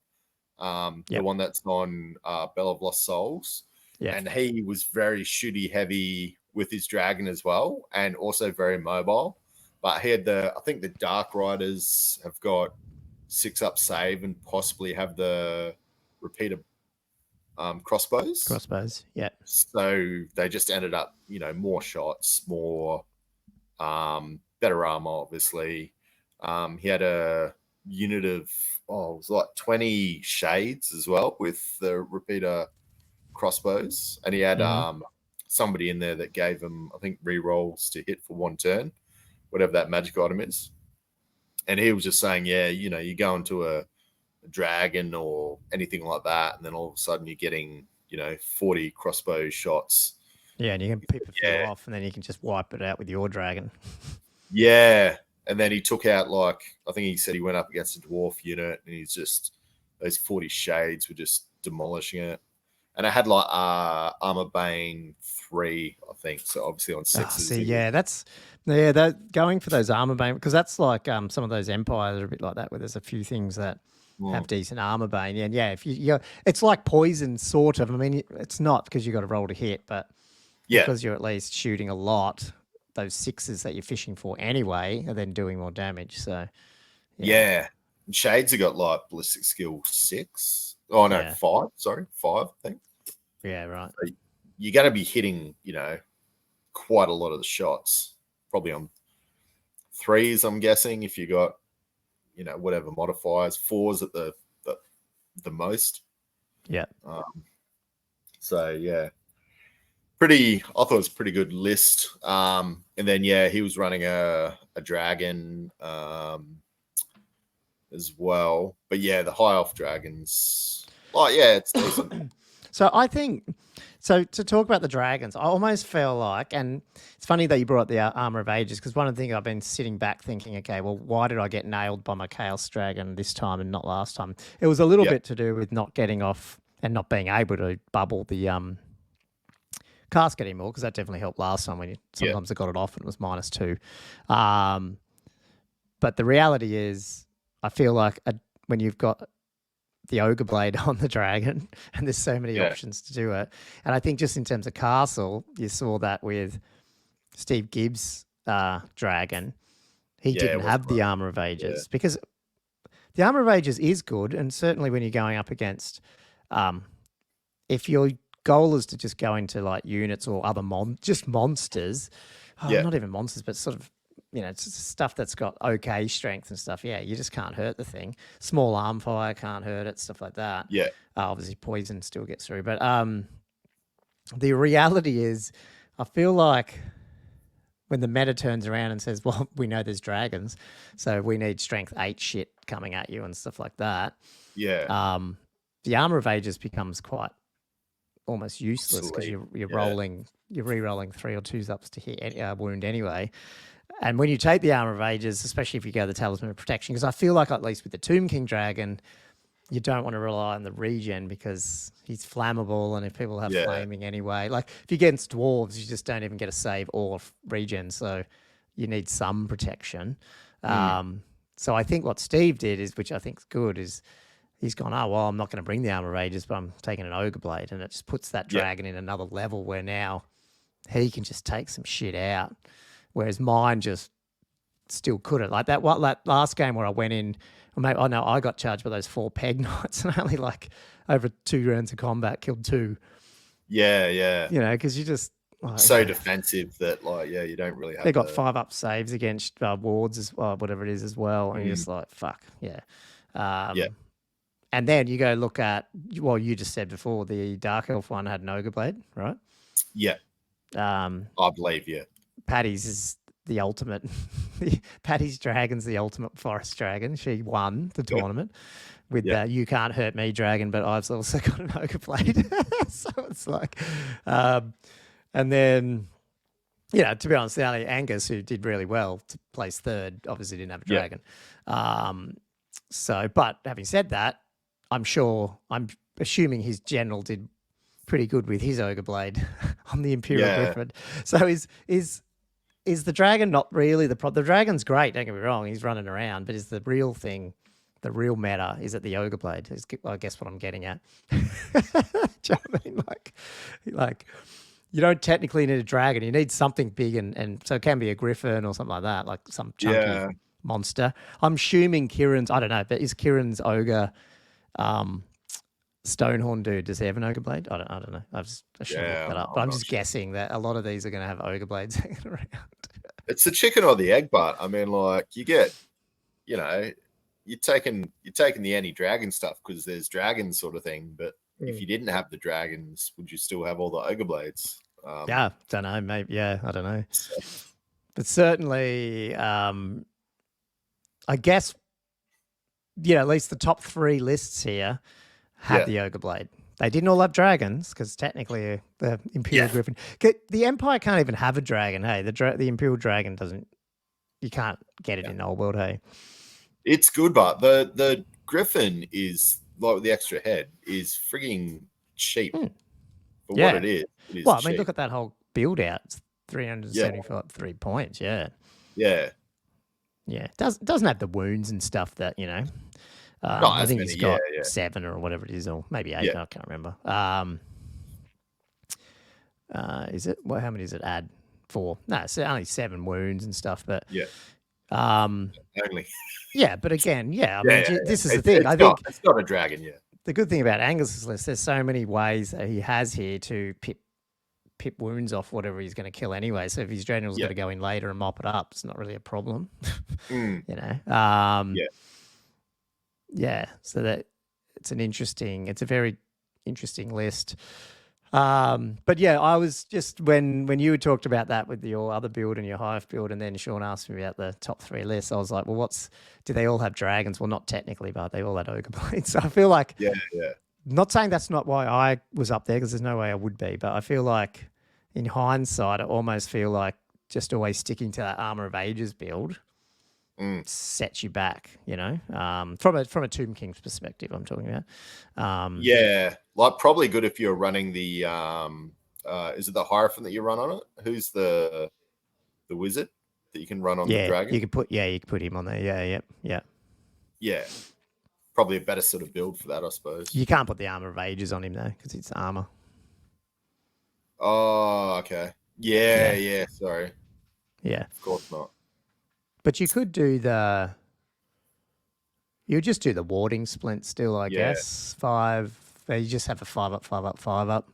The one that's on Bell of Lost Souls. Yeah. And he was very shooty heavy with his dragon as well, and also very mobile. But he had I think the Dark Riders have got 6 up save and possibly have the repeater crossbows. Crossbows, yeah. So they just ended up, more shots, more better armor, obviously. He had a unit of, it was like 20 shades as well with the repeater crossbows. And he had somebody in there that gave him, I think, rerolls to hit for 1 turn, whatever that magic item is. And he was just saying, you go into a dragon or anything like that, and then all of a sudden you're getting 40 crossbow shots. Yeah, and you can pick a few off, and then you can just wipe it out with your dragon. Yeah, and then he took out I think he said he went up against a dwarf unit, and he's just those 40 shades were just demolishing it. And I had Armor Bane 3, I think. So obviously on 6s. They're going for those Armor Bane because that's like some of those empires are a bit like that, where there's a few things that have decent Armor Bane. And if you it's like poison sort of. I mean, it's not because you got to roll to hit, but because you're at least shooting a lot, those 6s that you're fishing for anyway are then doing more damage. So yeah. Shades have got ballistic skill 6. Oh no, 5. Sorry, 5. I think. Yeah, right. So you're going to be hitting, quite a lot of the shots. Probably on 3s, I'm guessing. If you got, whatever modifiers, 4s at the most. Yeah. So yeah, I thought it was a pretty good list. And then he was running a dragon. As well, but the high elf dragons, it's decent. So I think, to talk about the dragons, I almost feel like, and it's funny that you brought up the Armor of Ages, because one of the things I've been sitting back thinking, okay, well, why did I get nailed by my Chaos Dragon this time and not last time? It was a little bit to do with not getting off and not being able to bubble the cast getting more, because that definitely helped last time when sometimes I got it off and it was -2. But the reality is, I feel like when you've got the Ogre Blade on the dragon, and there's so many options to do it. And I think just in terms of castle, you saw that with Steve Gibbs' dragon. He didn't have the Armor of Ages because the Armor of Ages is good, and certainly when you're going up against, if your goal is to just go into like units or other monsters, not even monsters, but sort of, it's stuff that's got okay strength and stuff. Yeah, you just can't hurt the thing. Small arm fire can't hurt it, stuff like that. Yeah. Obviously, poison still gets through. But the reality is, I feel like when the meta turns around and says, well, we know there's dragons, so we need strength 8 shit coming at you and stuff like that. Yeah. The Armor of Ages becomes quite almost useless because you're re-rolling 3 or 2s ups to hit wound anyway. And when you take the Armor of Ages, especially if you go the Talisman of Protection, because I feel like at least with the Tomb King Dragon, you don't want to rely on the regen because he's flammable, and if people have flaming anyway, like if you're against dwarves, you just don't even get a save or regen, so you need some protection. So I think what Steve did is, which I think is good, is he's gone, oh, well, I'm not going to bring the Armor of Ages, but I'm taking an Ogre Blade, and it just puts that dragon in another level where now he can just take some shit out. Whereas mine just still couldn't. Like that last game where I went in, I got charged by those 4 Peg Knights and only like over 2 rounds of combat killed 2. Yeah. Because you just... so defensive that you don't really have... They got 5-up saves against wards, whatever it is as well. And you're just like, fuck, yeah. And then you go look at, well, you just said before, the Dark Elf one had an Ogre Blade, right? Yeah. I believe, yeah. Paddy's is the ultimate. Paddy's dragon's the ultimate forest dragon. She won the tournament with the "You Can't Hurt Me" dragon, but I've also got an Ogre Blade. So it's like, and then, to be honest, the only Angus who did really well to place 3rd obviously didn't have a dragon. But having said that, I'm assuming his general did pretty good with his Ogre Blade on the Imperial Griffin. So is the dragon not really the problem? The dragon's great, don't get me wrong. He's running around, but is the real thing, the real meta, is it the Ogre Blade? Is, I guess what I'm getting at. Do you know what I mean? Like you don't technically need a dragon. You need something big, and so it can be a griffin or something like that, like some chunky monster. I'm assuming Kieran's, I don't know, but is Kieran's ogre Stonehorn dude, does he have an Ogre Blade? I don't know. I should look that up. But I'm just guessing that a lot of these are going to have Ogre Blades hanging around. It's the chicken or the egg, but I mean, like you get, you're taking the anti-dragon stuff because there's dragons sort of thing. But if you didn't have the dragons, would you still have all the Ogre Blades? Don't know. Maybe, I don't know. But certainly, I guess, at least the top 3 lists here had the Ogre Blade. They didn't all have dragons because technically the Imperial Griffin... The Empire can't even have a dragon, hey? The Imperial Dragon doesn't... You can't get it in the old world, hey? It's good, but the Griffin is, like the extra head, is frigging cheap for what it is. It is well, I mean, look at that whole build-out. It's 375 3 points, Yeah. It doesn't have the wounds and stuff that, I think he's got 7 or whatever it is, or maybe 8. I can't remember. Is it? Well, how many does it add? 4. No, it's only 7 wounds and stuff. But only. But again, this is the thing. I think it's not a dragon. The good thing about Angus's list, there's so many ways that he has here to pip wounds off whatever he's going to kill anyway. So if his general's got to go in later and mop it up, it's not really a problem. So that it's a very interesting list. But I was just, when you had talked about that with your other build and your Hive build, and then Sean asked me about the top 3 lists, I was like, well, do they all have dragons? Well, not technically, but they all had Ogre Blades. So I feel like, not saying that's not why I was up there, because there's no way I would be, but I feel like in hindsight, I almost feel like just always sticking to that Armor of Ages build sets you back, from a Tomb King's perspective, I'm talking about. Like probably good if you're running the is it the Hierophant that you run on it? Who's the wizard that you can run on the dragon? You could put him on there. Yeah. Probably a better sort of build for that, I suppose. You can't put the Armor of Ages on him though, because it's armor. Oh, okay. Yeah. Sorry. Yeah. Of course not. But you could do you just do the warding splint still, I guess. 5. You just have a 5 up, 5 up, 5 up.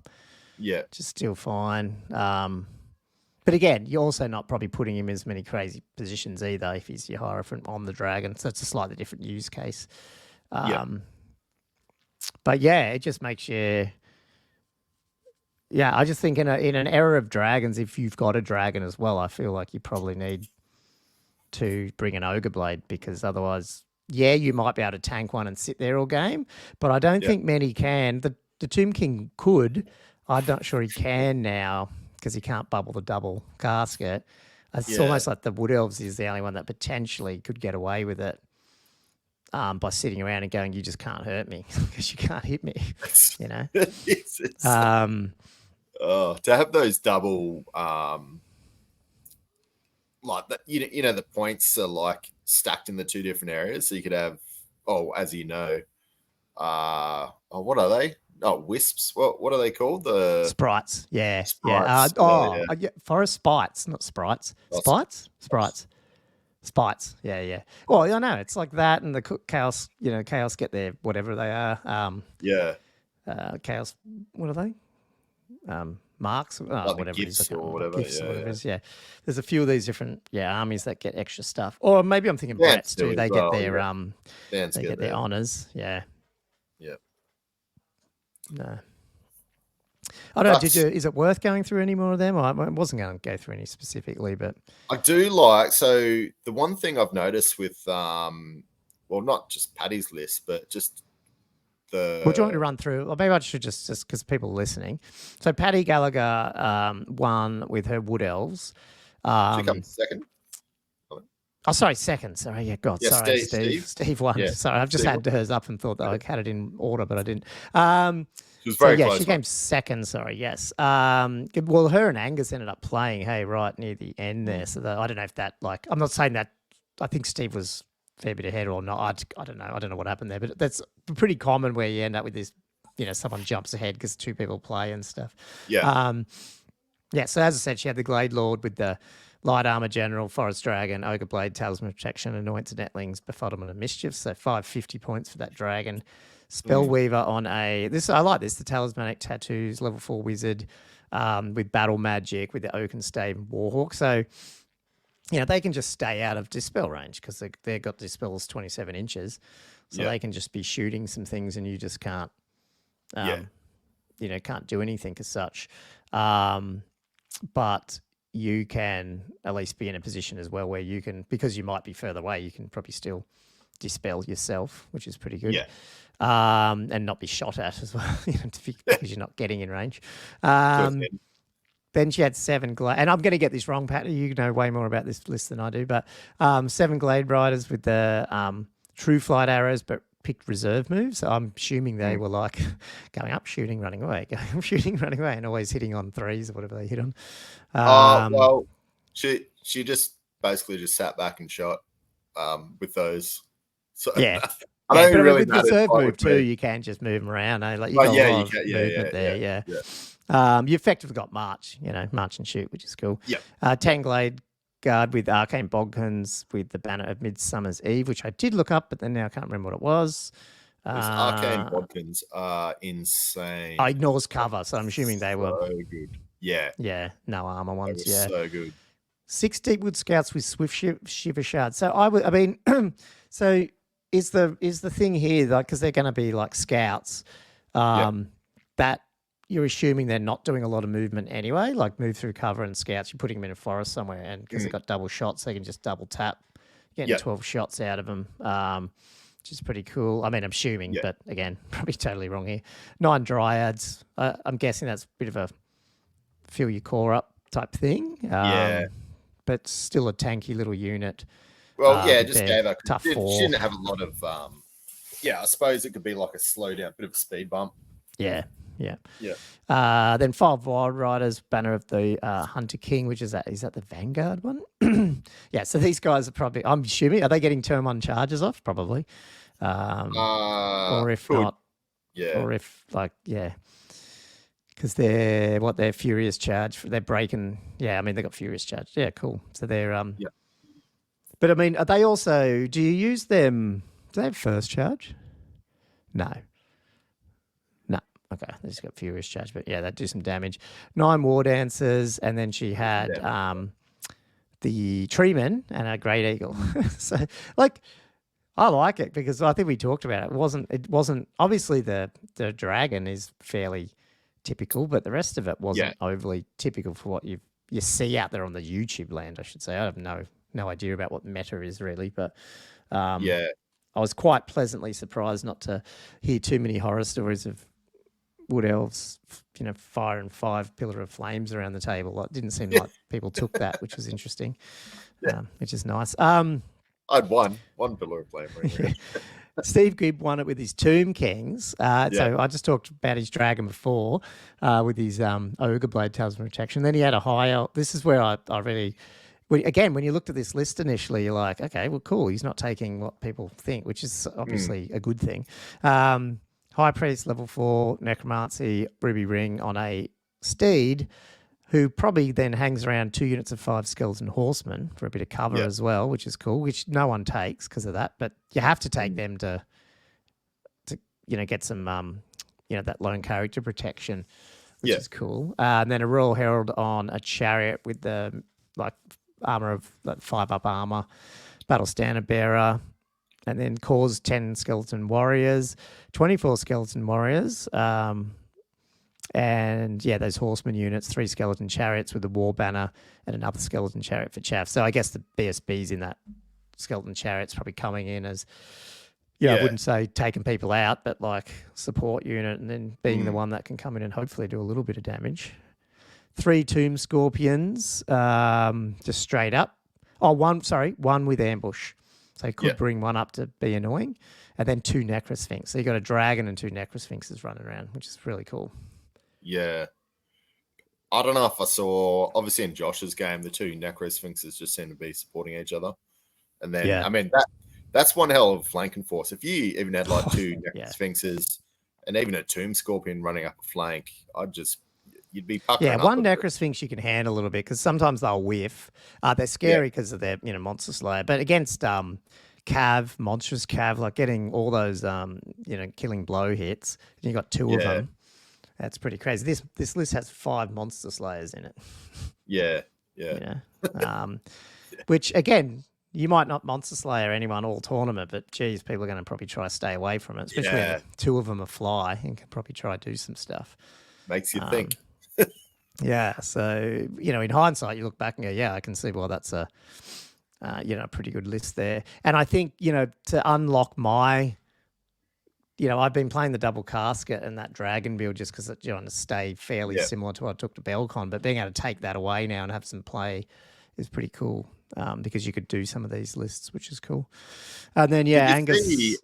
Yeah. Just still fine. But again, you're also not probably putting him in as many crazy positions either if he's your Hierophant on the dragon. So it's a slightly different use case. But yeah, it just makes you. Yeah, I just think in an era of dragons, if you've got a dragon as well, I feel like you probably need to bring an Ogre Blade, because otherwise, you might be able to tank one and sit there all game, but I don't think many can. The Tomb King could. I'm not sure he can now because he can't bubble the double casket. It's almost like the Wood Elves is the only one that potentially could get away with it by sitting around and going, you just can't hurt me because you can't hit me, you know? To have those double, like that, you know, the points are like stacked in the two different areas. So you could have, as you know, what are they? Oh, wisps. What are they called? The sprites. Yeah. Sprites. Forest spites, not sprites. Spites. Yeah. Well, I know it's like that, and the chaos. You know, chaos get their whatever they are. Chaos. What are they? Marks. Like whatever gifts it is. or whatever. Gifts or whatever it is. Yeah. There's a few of these different armies that get extra stuff, or maybe I'm thinking brats too. They get their their honors. Yeah. No. I don't know. Is it worth going through any more of them? I wasn't going to go through any specifically, but I do like. So the one thing I've noticed with, not just Paddy's list, but just the. Well, do you want me to run through? Or maybe I should just because people are listening. So Paddy Gallagher won with her Wood Elves. She comes second. Oh, sorry, second. Sorry, God, sorry, Steve won. Yeah, sorry, I've just had hers up and thought that I had it in order, but I didn't. She was very close. She came second. Sorry, yes. Well, her and Angus ended up playing. Right near the end there. So I don't know if that I'm not saying that. I think Steve was a fair bit ahead or not. I don't know. I don't know what happened there, but that's pretty common where you end up with this. You know, someone jumps ahead because two people play and stuff. Yeah. So as I said, she had the Glade Lord with the Light Armor General, Forest Dragon, Ogre Blade, Talisman of Protection, Anointed Netlings, Befuddlement of Mischief. So 550 points for that dragon. Spellweaver on I like this, the Talismanic Tattoos, level 4 wizard with battle magic with the Oakenstave Warhawk. So, you know, they can just stay out of dispel range because they've got dispels 27 inches. So they can just be shooting some things and you just can't, can't do anything as such. But you can at least be in a position as well where you can, because you might be further away, you can probably still dispel yourself, which is pretty good. Yeah. And not be shot at as well, because you're not getting in range. Then she had 7 Glade, and I'm going to get this wrong, Pat. You know way more about this list than I do, but 7 Glade Riders with the True Flight arrows, but picked reserve moves. So I'm assuming they were like going up, shooting, running away, going up, shooting, running away, and always hitting on 3s or whatever they hit on. Well, she just basically just sat back and shot with those. So, yeah. I don't but really with reserve move too, you can just move them around. Like you got a lot of movement there. You effectively got March, March and shoot, which is cool. Yeah. 10 Glade Guard with Arcane Bogkins with the Banner of Midsummer's Eve, which I did look up, but then now I can't remember what it was. Arcane Bogkins are insane. I ignores cover, so I'm assuming they were so good. Yeah. Yeah. No armor ones. They were so good. 6 Deepwood Scouts with Swift Shiver Shard. So so is the thing here, like, because they're going to be like scouts, that you're assuming they're not doing a lot of movement anyway, like move through cover and scouts, you're putting them in a forest somewhere, and because they've got double shots, they can just double tap, getting 12 shots out of them, which is pretty cool. I mean, I'm assuming, but again, probably totally wrong here. 9 Dryads. I'm guessing that's a bit of a fill your core up type thing. But still a tanky little unit. Well, just gave her tough she 4. didn't have a lot of I suppose it could be like a slow down, bit of a speed bump. Yeah. Yeah. Yeah. Then 5 Wild Riders, Banner of the Hunter King, which is that the Vanguard one? Yeah. So these guys are probably, I'm assuming, are they getting term 1 charges off? Probably. Or if not, or if because they're Furious Charge. They're breaking. Yeah, I mean they got Furious Charge. Yeah, cool. So they're But I mean, are they also? Do you use them? Do they have First Charge? No. Okay, they just got Furious Charge, but yeah, that do some damage. 9 War Dancers, and then she had the Treeman and a Great Eagle. So, like, I like it because I think we talked about it. It wasn't obviously the dragon is fairly typical, but the rest of it wasn't overly typical for what you see out there on the YouTube land, I should say. I have no idea about what meta is really, but I was quite pleasantly surprised not to hear too many horror stories of Wood Elves, firing 5 pillar of flames around the table. It didn't seem like people took that, which was interesting, which is nice. I had one pillar of flame. Right. Steve Gibb won it with his Tomb Kings. So I just talked about his dragon before with his Ogre Blade Talisman Protection. Then he had a higher. This is where I really... Again, when you looked at this list initially, you're like, okay, well, cool. He's not taking what people think, which is obviously a good thing. High Priest, level 4, Necromancy, Ruby Ring on a steed, who probably then hangs around 2 units of 5 Skeleton Horsemen for a bit of cover as well, which is cool, which no one takes because of that. But you have to take them to get some, that lone character protection, which is cool. And then a Royal Herald on a chariot with the, armor of 5-up armor, Battle Standard Bearer, and then cause 10 Skeleton Warriors, 24 Skeleton Warriors, and those Horseman units, 3 Skeleton Chariots with a War Banner and another Skeleton Chariot for Chaff. So I guess the BSBs in that Skeleton Chariot's probably coming in as, I wouldn't say taking people out, but like support unit, and then being the one that can come in and hopefully do a little bit of damage. 3 Tomb Scorpions, just straight up. Oh, one with Ambush. So you could bring one up to be annoying. And then 2 Necrosphinx. So you got a dragon and 2 Necrosphinxes running around, which is really cool. Yeah. I don't know if I saw, obviously in Josh's game, the 2 Necrosphinxes just seem to be supporting each other. And then, I mean, that's one hell of flanking force. If you even had 2 Necrosphinxes and even a Tomb Scorpion running up a flank, you'd be puckering up. One Necrosphinx you can handle a little bit because sometimes they'll whiff. They're scary because of their Monster Slayer. But against monstrous Cav, like getting all those killing blow hits, and you got 2 of them. That's pretty crazy. This list has 5 Monster Slayers in it. Yeah. Which again, you might not Monster Slayer anyone all tournament, but geez, people are going to probably try to stay away from it, especially when 2 of them are fly and can probably try to do some stuff. Makes you think. So, in hindsight, you look back and go, I can see why that's a pretty good list there. And I think, to unlock my, I've been playing the double casket and that dragon build just because it's trying to stay fairly similar to what I took to Belcon, but being able to take that away now and have some play is pretty cool because you could do some of these lists, which is cool. And then, Angus.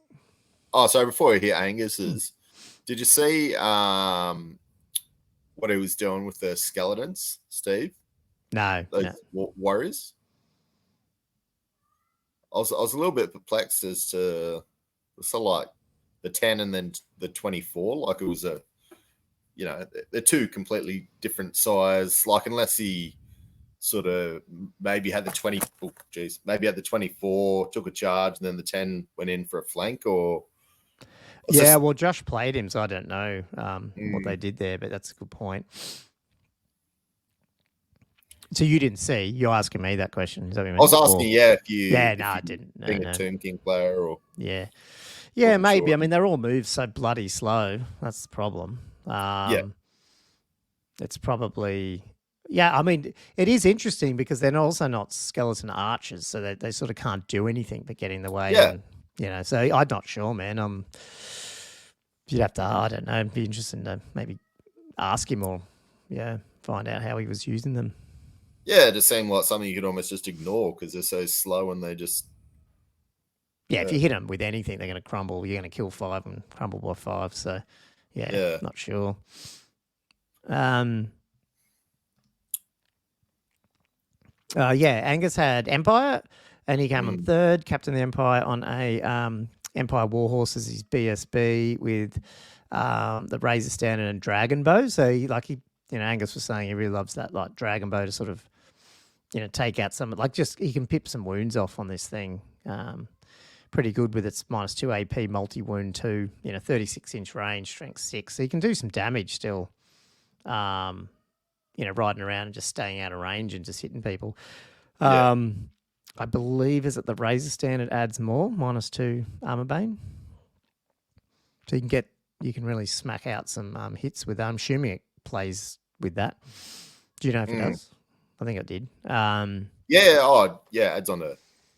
Before we hear Angus's, did you see what he was doing with the skeletons, Steve? No. Warriors? I was a little bit perplexed as to the 10 and then the 24. Like it was they're 2 completely different size. Like unless he sort of maybe had the 24, took a charge, and then the 10 went in for a flank, or well, Josh played him, so I don't know what they did there, but that's a good point. So you didn't see? You're asking me that question. Is that what you meant? I was asking, if you... I didn't. Being a Tomb King player, or... Yeah, maybe. Sure. I mean, they're all moved so bloody slow. That's the problem. It's probably... I mean, it is interesting because they're also not skeleton archers, so they sort of can't do anything but get in the way. Yeah. And, so I'm not sure, man. You'd have to, I don't know, it'd be interesting to maybe ask him or, find out how he was using them. Yeah, it just seemed like something you could almost just ignore because they're so slow and they just... Yeah, if you hit them with anything, they're going to crumble. You're going to kill 5 and crumble by 5. So, Yeah, not sure. Angus had Empire, and he came on third, captained the Empire on a Empire Warhorse as his BSB with the Razor Standard and Dragon Bow. So Angus was saying he really loves that like Dragon Bow to sort of, take out some, he can pip some wounds off on this thing. Pretty good with its -2 AP, multi-wound 2, 36-inch range, strength 6. So you can do some damage still, riding around and just staying out of range and just hitting people. I believe is that the Razor Standard adds more, -2 armor bane. So you can really smack out some hits with I'm assuming it plays with that. Do you know if it does? I think it did. Adds on to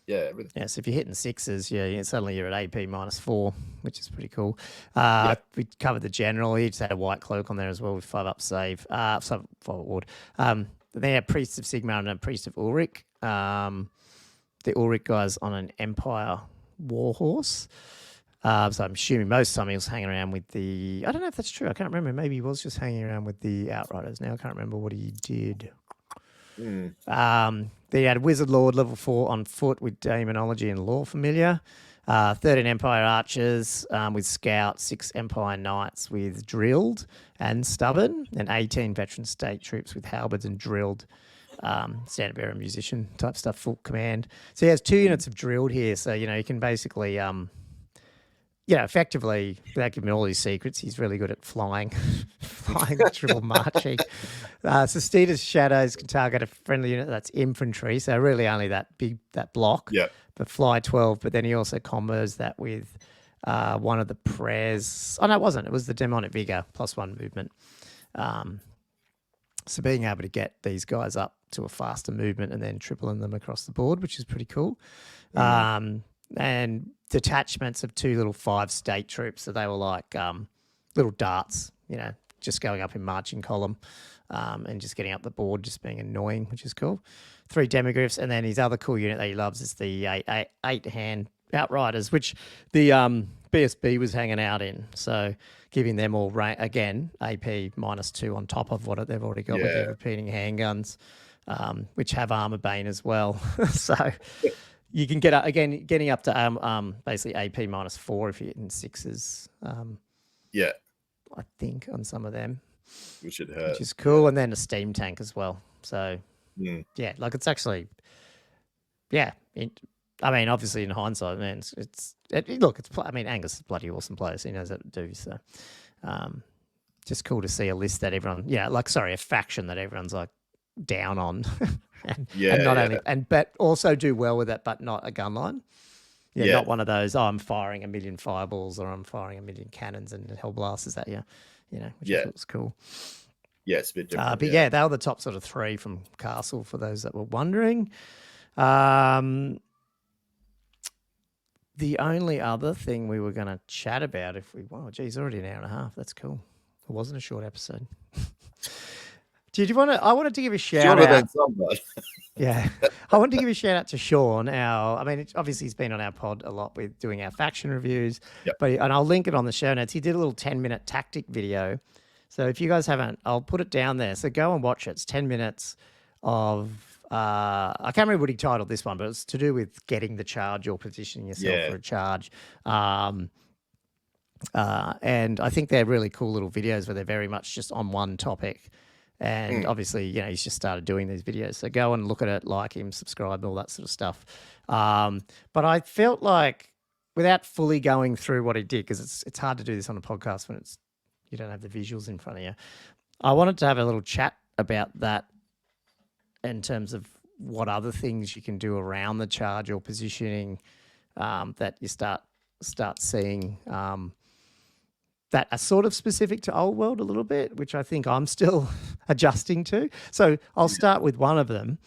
everything. Yeah, so if you're hitting 6s, suddenly you're at AP -4, which is pretty cool. We covered the general. He just had a white cloak on there as well with 5-up save, 5 ward. They had Priest of Sigmar and a Priest of Ulrich. The Ulrich guy's on an Empire Warhorse. So I'm assuming most of the time he was hanging around with the... I don't know if that's true. I can't remember. Maybe he was just hanging around with the Outriders. Now I can't remember what he did. Then he had Wizard Lord level 4 on foot with Demonology and Lore Familiar. 13 Empire Archers with Scout, 6 Empire Knights with Drilled and Stubborn, and 18 Veteran State Troops with Halberds and Drilled. Standard bearer musician type stuff, full command. So he has 2 units of Drilled here. So, you can basically... effectively, without giving me all these secrets, he's really good at flying, triple marching. Sestida's Shadows can target a friendly unit that's infantry, so really only that block. Yeah. But fly 12, but then he also combos that with one of the prayers. Oh, no, it wasn't. It was the Demonic Vigor, +1 movement. So being able to get these guys up to a faster movement and then tripling them across the board, which is pretty cool. And detachments of 2 little 5 state troops. So they were like little darts, just going up in marching column and just getting up the board, just being annoying, which is cool. 3 demigryphs. And then his other cool unit that he loves is the 8-hand Outriders, which the BSB was hanging out in. So giving them all, again, AP -2 on top of what they've already got with their repeating handguns, which have armor bane as well. So... You can get getting up to basically AP -4 if you're hitting 6s. I think on some of them, which is cool, and then a steam tank as well. So it's actually, obviously in hindsight, man, Angus is a bloody awesome player, so he knows how to do. So, just cool to see a list that everyone, a faction that everyone's like down on. But also do well with it, but not a gun line. Not one of those, I'm firing 1 million fireballs or I'm firing 1 million cannons and hell blasters at you, which I thought was cool. Yeah, it's a bit different. But they were the top sort of 3 from Castle for those that were wondering. The only other thing we were going to chat about already an hour and a half. That's cool. It wasn't a short episode. I wanted to give a shout out. I wanted to give a shout out to Sean. Obviously he's been on our pod a lot with doing our faction reviews, and I'll link it on the show notes. He did a little 10-minute tactic video. So if you guys haven't, I'll put it down there. So go and watch it. It's 10 minutes of, I can't remember what he titled this one, but it's to do with getting the charge or positioning yourself for a charge. And I think they're really cool little videos where they're very much just on one topic. And obviously, he's just started doing these videos. So go and look at it, like him, subscribe, all that sort of stuff. But I felt like, without fully going through what he did, because it's hard to do this on a podcast when you don't have the visuals in front of you, I wanted to have a little chat about that in terms of what other things you can do around the charge or positioning that you start seeing that are sort of specific to Old World a little bit, which I think I'm still adjusting to. So I'll start with one of them,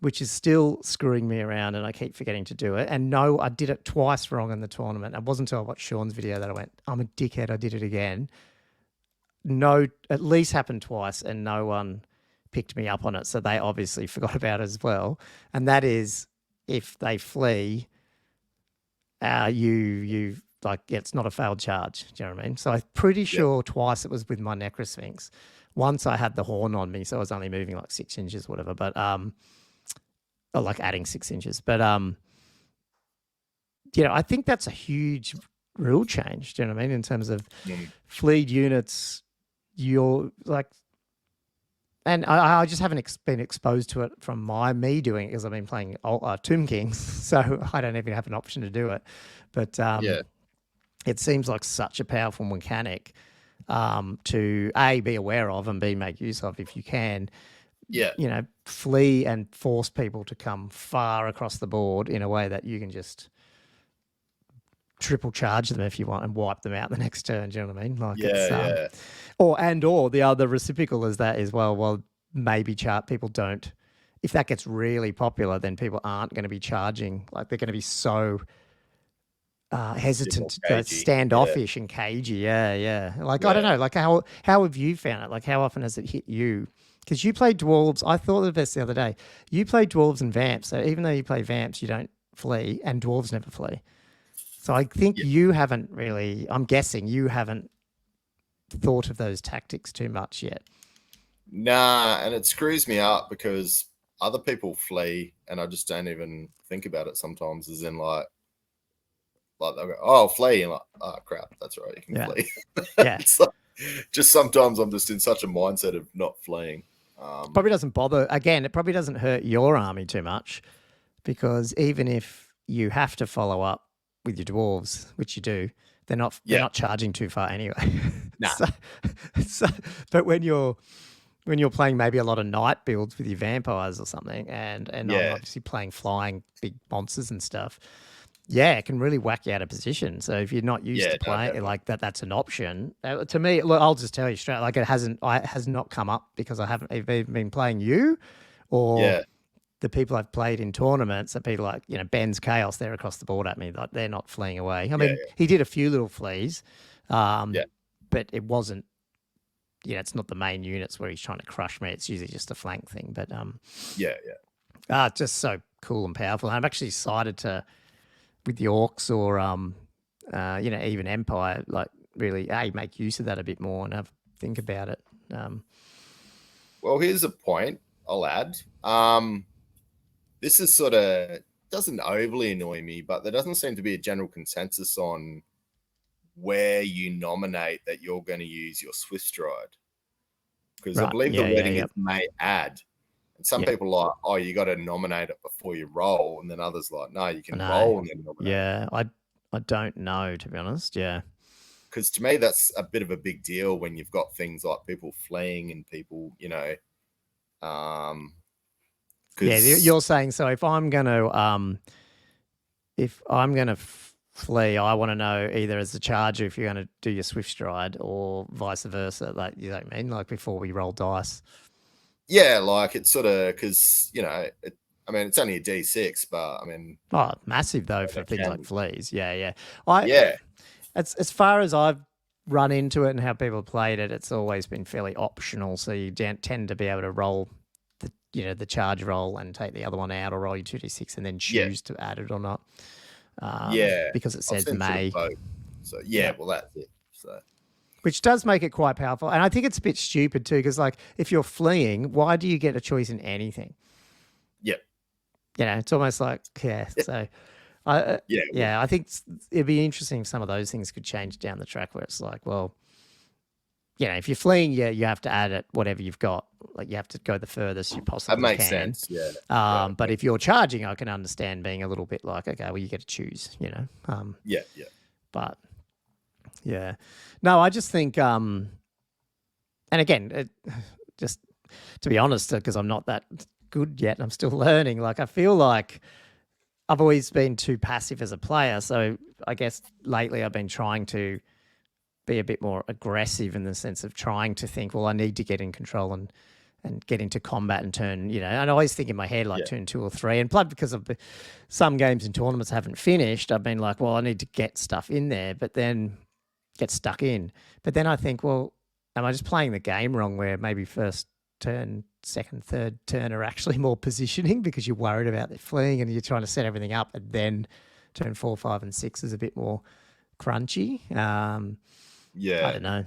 which is still screwing me around and I keep forgetting to do it. And no, I did it twice wrong in the tournament. It wasn't until I watched Sean's video that I went, I'm a dickhead, I did it again. No, at least happened twice and no one picked me up on it. So they obviously forgot about it as well. And that is, if they flee, you like, it's not a failed charge. Do you know what I mean? So I'm pretty sure twice it was with my Necrosphinx. Once I had the horn on me, so I was only moving like 6 inches, whatever, but or like adding 6 inches. But I think that's a huge rule change. Do you know what I mean? In terms of fleet units, you're like, and I just haven't been exposed to it from me doing it because I've been playing Tomb Kings, so I don't even have an option to do it. But it seems like such a powerful mechanic to A, be aware of, and B, make use of if you can. Flee and force people to come far across the board in a way that you can just triple charge them if you want and wipe them out the next turn. Do you know what I mean? Like or the other reciprocal is that as well. Well, maybe people don't. If that gets really popular, then people aren't going to be charging. Like, they're going to be so hesitant, standoffish and cagey. Yeah. Like, I don't know. Like, how have you found it? Like, how often has it hit you? Because you play dwarves. I thought of this the other day. You play dwarves and vamps. So even though you play vamps, you don't flee, and dwarves never flee. So I think you haven't really, I'm guessing you haven't thought of those tactics too much yet. Nah, and it screws me up because other people flee and I just don't even think about it sometimes, as in like they'll go, oh, flee, and like, oh crap, that's right, you can flee. It's like, just sometimes I'm just in such a mindset of not fleeing. Probably doesn't bother. Again, it probably doesn't hurt your army too much, because even if you have to follow up with your dwarves, which you do, they're not charging too far anyway. Nah. But when you're playing maybe a lot of knight builds with your vampires or something, and I'm obviously playing flying big monsters and stuff, it can really whack you out of position. So if you're not used to playing like that, that's an option. To me, look, I'll just tell you straight, like, it has not come up because I haven't even been playing you or the people I've played in tournaments. That people like, Ben's Chaos, they're across the board at me. Like, they're not fleeing away. I mean, he did a few little flees, but it wasn't, it's not the main units where he's trying to crush me. It's usually just a flank thing. But just so cool and powerful. And I'm actually excited to, with the orcs or even Empire, like, really make use of that a bit more and think about it. Well, here's a point I'll add. This is sort of doesn't overly annoy me, but there doesn't seem to be a general consensus on where you nominate that you're going to use your Swift Stride, because I believe the wording is may add. And some people are like, oh, you got to nominate it before you roll, and then others like, no, you can roll and then nominate. Yeah, I don't know, to be honest. Yeah, because to me that's a bit of a big deal when you've got things like people fleeing and people, you're saying, so if I'm gonna flee, I want to know either as a charger if you're going to do your Swift Stride or vice versa. Like, you know what I mean? Like, before we roll dice. Yeah, like, it's sort of because it's only a D6, but I mean, massive though for things like fleas. Yeah. As far as I've run into it and how people have played it, it's always been fairly optional. So you tend to be able to roll the charge roll and take the other one out, or roll your 2d6 and then choose to add it or not. Because it says may. So well, that's it. So, which does make it quite powerful, and I think it's a bit stupid too, because like, if you're fleeing, why do you get a choice in anything? It's almost like So, I think it'd be interesting if some of those things could change down the track, where it's like, well, if you're fleeing, you have to add it whatever you've got. Like, you have to go the furthest you possibly can. That makes sense. But if you're charging, I can understand being a little bit like, okay, well, you get to choose. But no, I just think, and again, just to be honest, because I'm not that good yet, I'm still learning. Like, I feel like I've always been too passive as a player. So I guess lately I've been trying to be a bit more aggressive, in the sense of trying to think, well, I need to get in control and get into combat and turn, and I always think in my head, like, turn 2 or 3. And plus, because of some games in tournaments I haven't finished, I've been like, well, I need to get stuff in there, but then get stuck in. But then I think, well, am I just playing the game wrong, where maybe first turn, second, third turn are actually more positioning, because you're worried about the fleeing and you're trying to set everything up, and then turn 4, 5, and 6 is a bit more crunchy. Yeah, I don't know.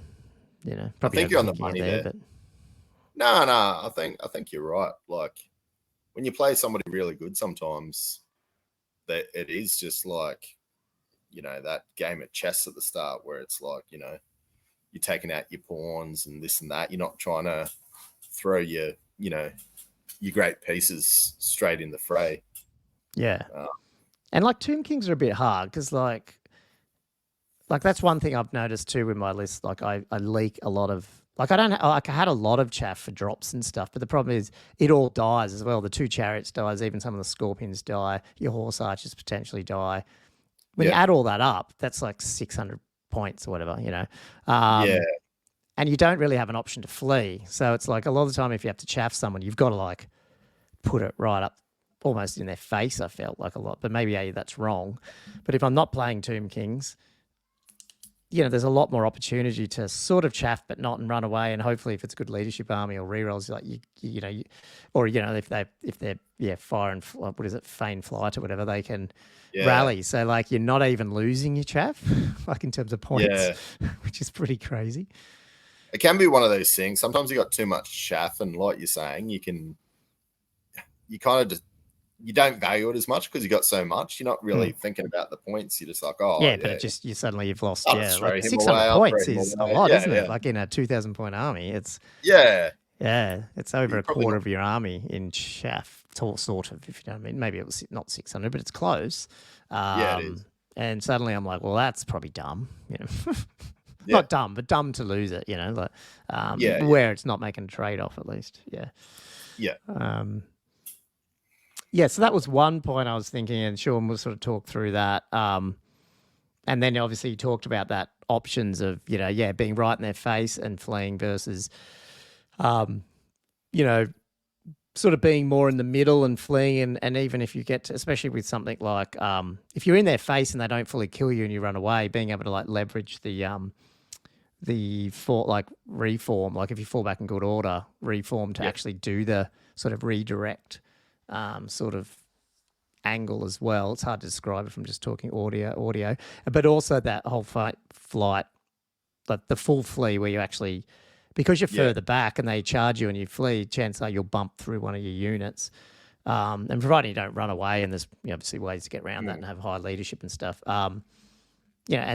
I think you're on the money there. But... No, I think you're right. Like when you play somebody really good, sometimes that it is just like, that game of chess at the start where it's like, you're taking out your pawns and this and that. You're not trying to throw your great pieces straight in the fray. Yeah. And like Tomb Kings are a bit hard because like that's one thing I've noticed too with my list. Like I leak a lot of, like I had a lot of chaff for drops and stuff, but the problem is it all dies as well. The 2 chariots dies, even some of the scorpions die, your horse archers potentially die. When you add all that up, that's like 600 points or whatever, and you don't really have an option to flee. So it's like a lot of the time if you have to chaff someone, you've got to like put it right up almost in their face, I felt like a lot. But maybe that's wrong. But if I'm not playing Tomb Kings, there's a lot more opportunity to sort of chaff but not and run away. And hopefully if it's good leadership army or rerolls, like if they're fire and what is it, feign flight or whatever, they can rally. So like you're not even losing your chaff, like in terms of points, which is pretty crazy. It can be one of those things. Sometimes you got too much chaff, and like you're saying, you kind of just, you don't value it as much because you got so much. You're not really thinking about the points. You're just like, but it just you've lost. Like 600 points is a lot, isn't it? Like in a 2,000 point army, it's it's over a quarter of your army in chaff, sort of. If you know what I mean, maybe it was not 600, but it's close. It is. And suddenly I'm like, well, that's probably dumb. Not dumb, but dumb to lose it. Where it's not making a trade off at least. So that was one point I was thinking, and Sean will sort of talk through that. And then obviously you talked about that options of, being right in their face and fleeing versus, sort of being more in the middle and fleeing. And even if you get to, especially with something like, if you're in their face and they don't fully kill you and you run away, being able to like leverage the reform, like if you fall back in good order, reform to actually do the sort of redirect sort of angle as well. It's hard to describe it from just talking audio, but also that whole flight, like the full flee where you actually, because you're further back and they charge you and you flee, chances are you'll bump through one of your units. And providing you don't run away, and there's obviously ways to get around that and have high leadership and stuff. And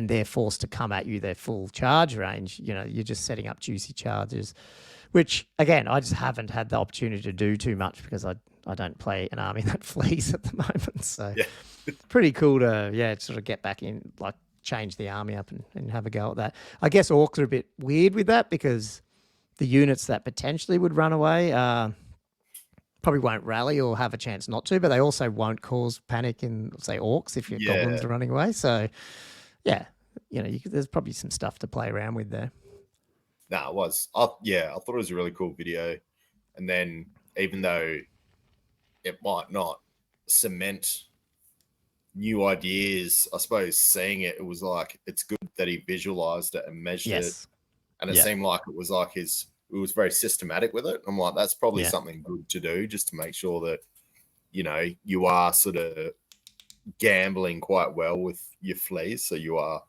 they're forced to come at you their full charge range. You're just setting up juicy charges, which again I just haven't had the opportunity to do too much because I don't play an army that flees at the moment. So it's pretty cool to sort of get back in, like change the army up and have a go at that. I guess orcs are a bit weird with that because the units that potentially would run away probably won't rally or have a chance not to, but they also won't cause panic in, say, orcs if your goblins are running away. So, there's probably some stuff to play around with there. No, it was. I thought it was a really cool video. And then even though it might not cement new ideas, I suppose seeing it was like, it's good that he visualized it and measured it. And it seemed like it was like it was very systematic with it. I'm like, that's probably something good to do just to make sure that, you are sort of gambling quite well with your fleas. So you are,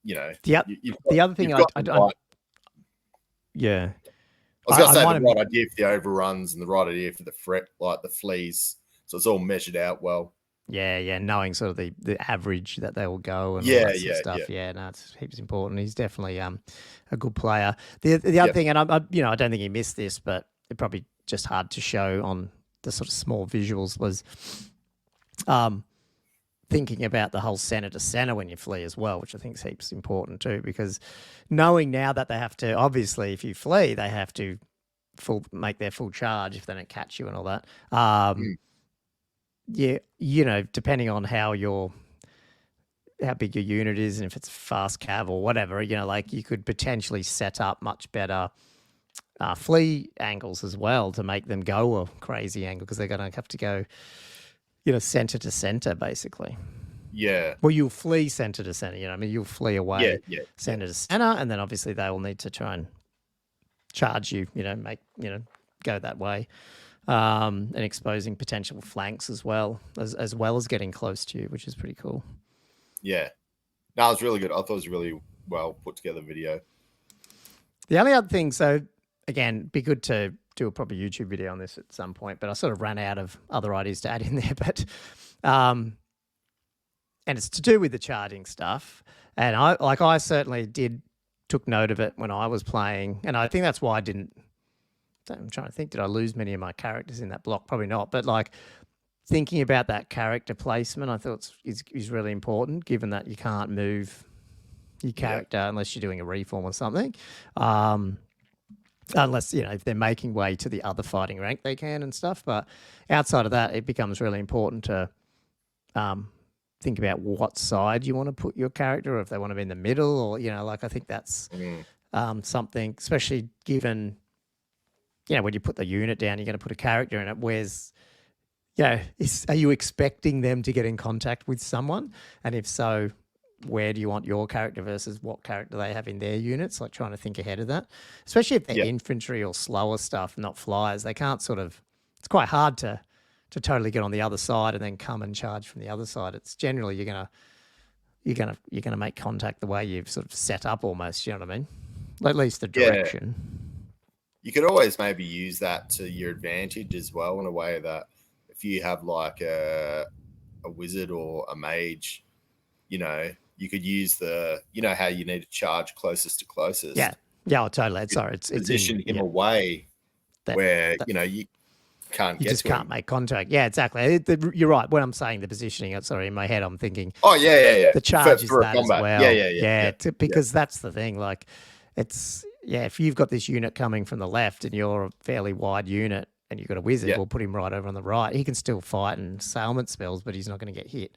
the other thing I was going to say the right idea for the overruns and the right idea for the fleas. So it's all measured out well. Yeah, knowing sort of the average that they will go and all that sort of stuff. Yeah, no, it's heaps important. He's definitely a good player. The other thing, and I don't think he missed this, but it probably just hard to show on the sort of small visuals, was thinking about the whole center to center when you flee as well, which I think is heaps important too, because knowing now that they have to, obviously, if you flee, they have to make their full charge if they don't catch you and all that. Depending on how big your unit is and if it's fast cav or whatever, like you could potentially set up much better flee angles as well to make them go a crazy angle, because they're going to have to go, center to center basically. Yeah. Well, you'll flee center to center, you'll flee away center to center, and then obviously they will need to try and charge you, go that way. And exposing potential flanks as well as getting close to you, which is pretty cool. Yeah. No, it was really good. I thought it was a really well put together video. The only other thing, so again, be good to do a proper YouTube video on this at some point, but I sort of ran out of other ideas to add in there. But and it's to do with the charging stuff. And I certainly took note of it when I was playing, and I think that's why I'm trying to think, did I lose many of my characters in that block? Probably not, but like thinking about that character placement, I thought is really important, given that you can't move your character unless you're doing a reform or something. Unless, if they're making way to the other fighting rank, they can and stuff. But outside of that, it becomes really important to think about what side you want to put your character, or if they want to be in the middle, or, I think that's something, especially given, when you put the unit down, you're going to put a character in it. Are you expecting them to get in contact with someone? And if so, where do you want your character versus what character they have in their units? Like trying to think ahead of that, especially if they're infantry or slower stuff, not flyers. They can't it's quite hard to totally get on the other side and then come and charge from the other side. It's generally you're gonna make contact the way you've sort of set up almost. You know what I mean? At least the direction. You could always maybe use that to your advantage as well, in a way that if you have like a wizard or a mage, you could use how you need to charge closest to closest. Yeah, totally. It's position him away where you can't. You just can't make contact. Yeah, exactly. You're right. When I'm saying the positioning, in my head, I'm thinking. Oh yeah. The charge is that as well. Yeah. Because that's the thing. Like, it's if you've got this unit coming from the left and you're a fairly wide unit and you've got a wizard, we'll put him right over on the right. He can still fight and assailment spells, but he's not going to get hit.